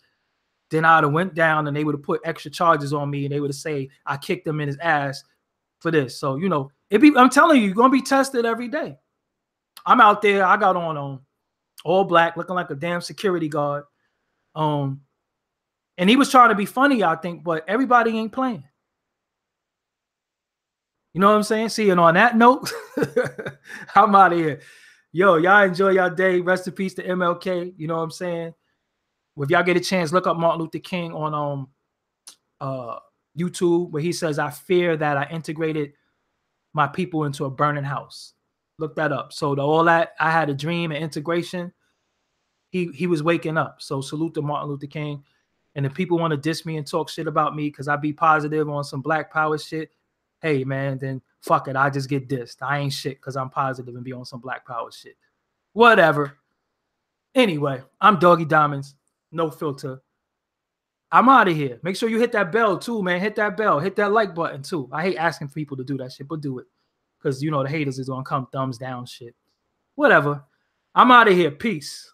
then I'd have went down and they would have put extra charges on me and they would have say I kicked him in his ass for this. So, you know, I'm telling you, you're gonna be tested every day. I'm out there, I got on all black, looking like a damn security guard. And he was trying to be funny, I think, but everybody ain't playing. You know what I'm saying? See, and on that note, I'm out of here. Yo, y'all enjoy your day. Rest in peace to MLK. You know what I'm saying? If y'all get a chance, look up Martin Luther King on YouTube, where he says, I fear that I integrated my people into a burning house. Look that up. So all that, I had a dream and integration. He was waking up. So salute to Martin Luther King. And if people want to diss me and talk shit about me because I be positive on some black power shit, hey, man, then fuck it. I just get dissed. I ain't shit because I'm positive and be on some black power shit. Whatever. Anyway, I'm Doggie Diamonds. No filter. I'm out of here. Make sure you hit that bell too, man. Hit that bell. Hit that like button too. I hate asking people to do that shit, but do it. Because, you know, the haters is going to come thumbs down shit. Whatever. I'm out of here. Peace.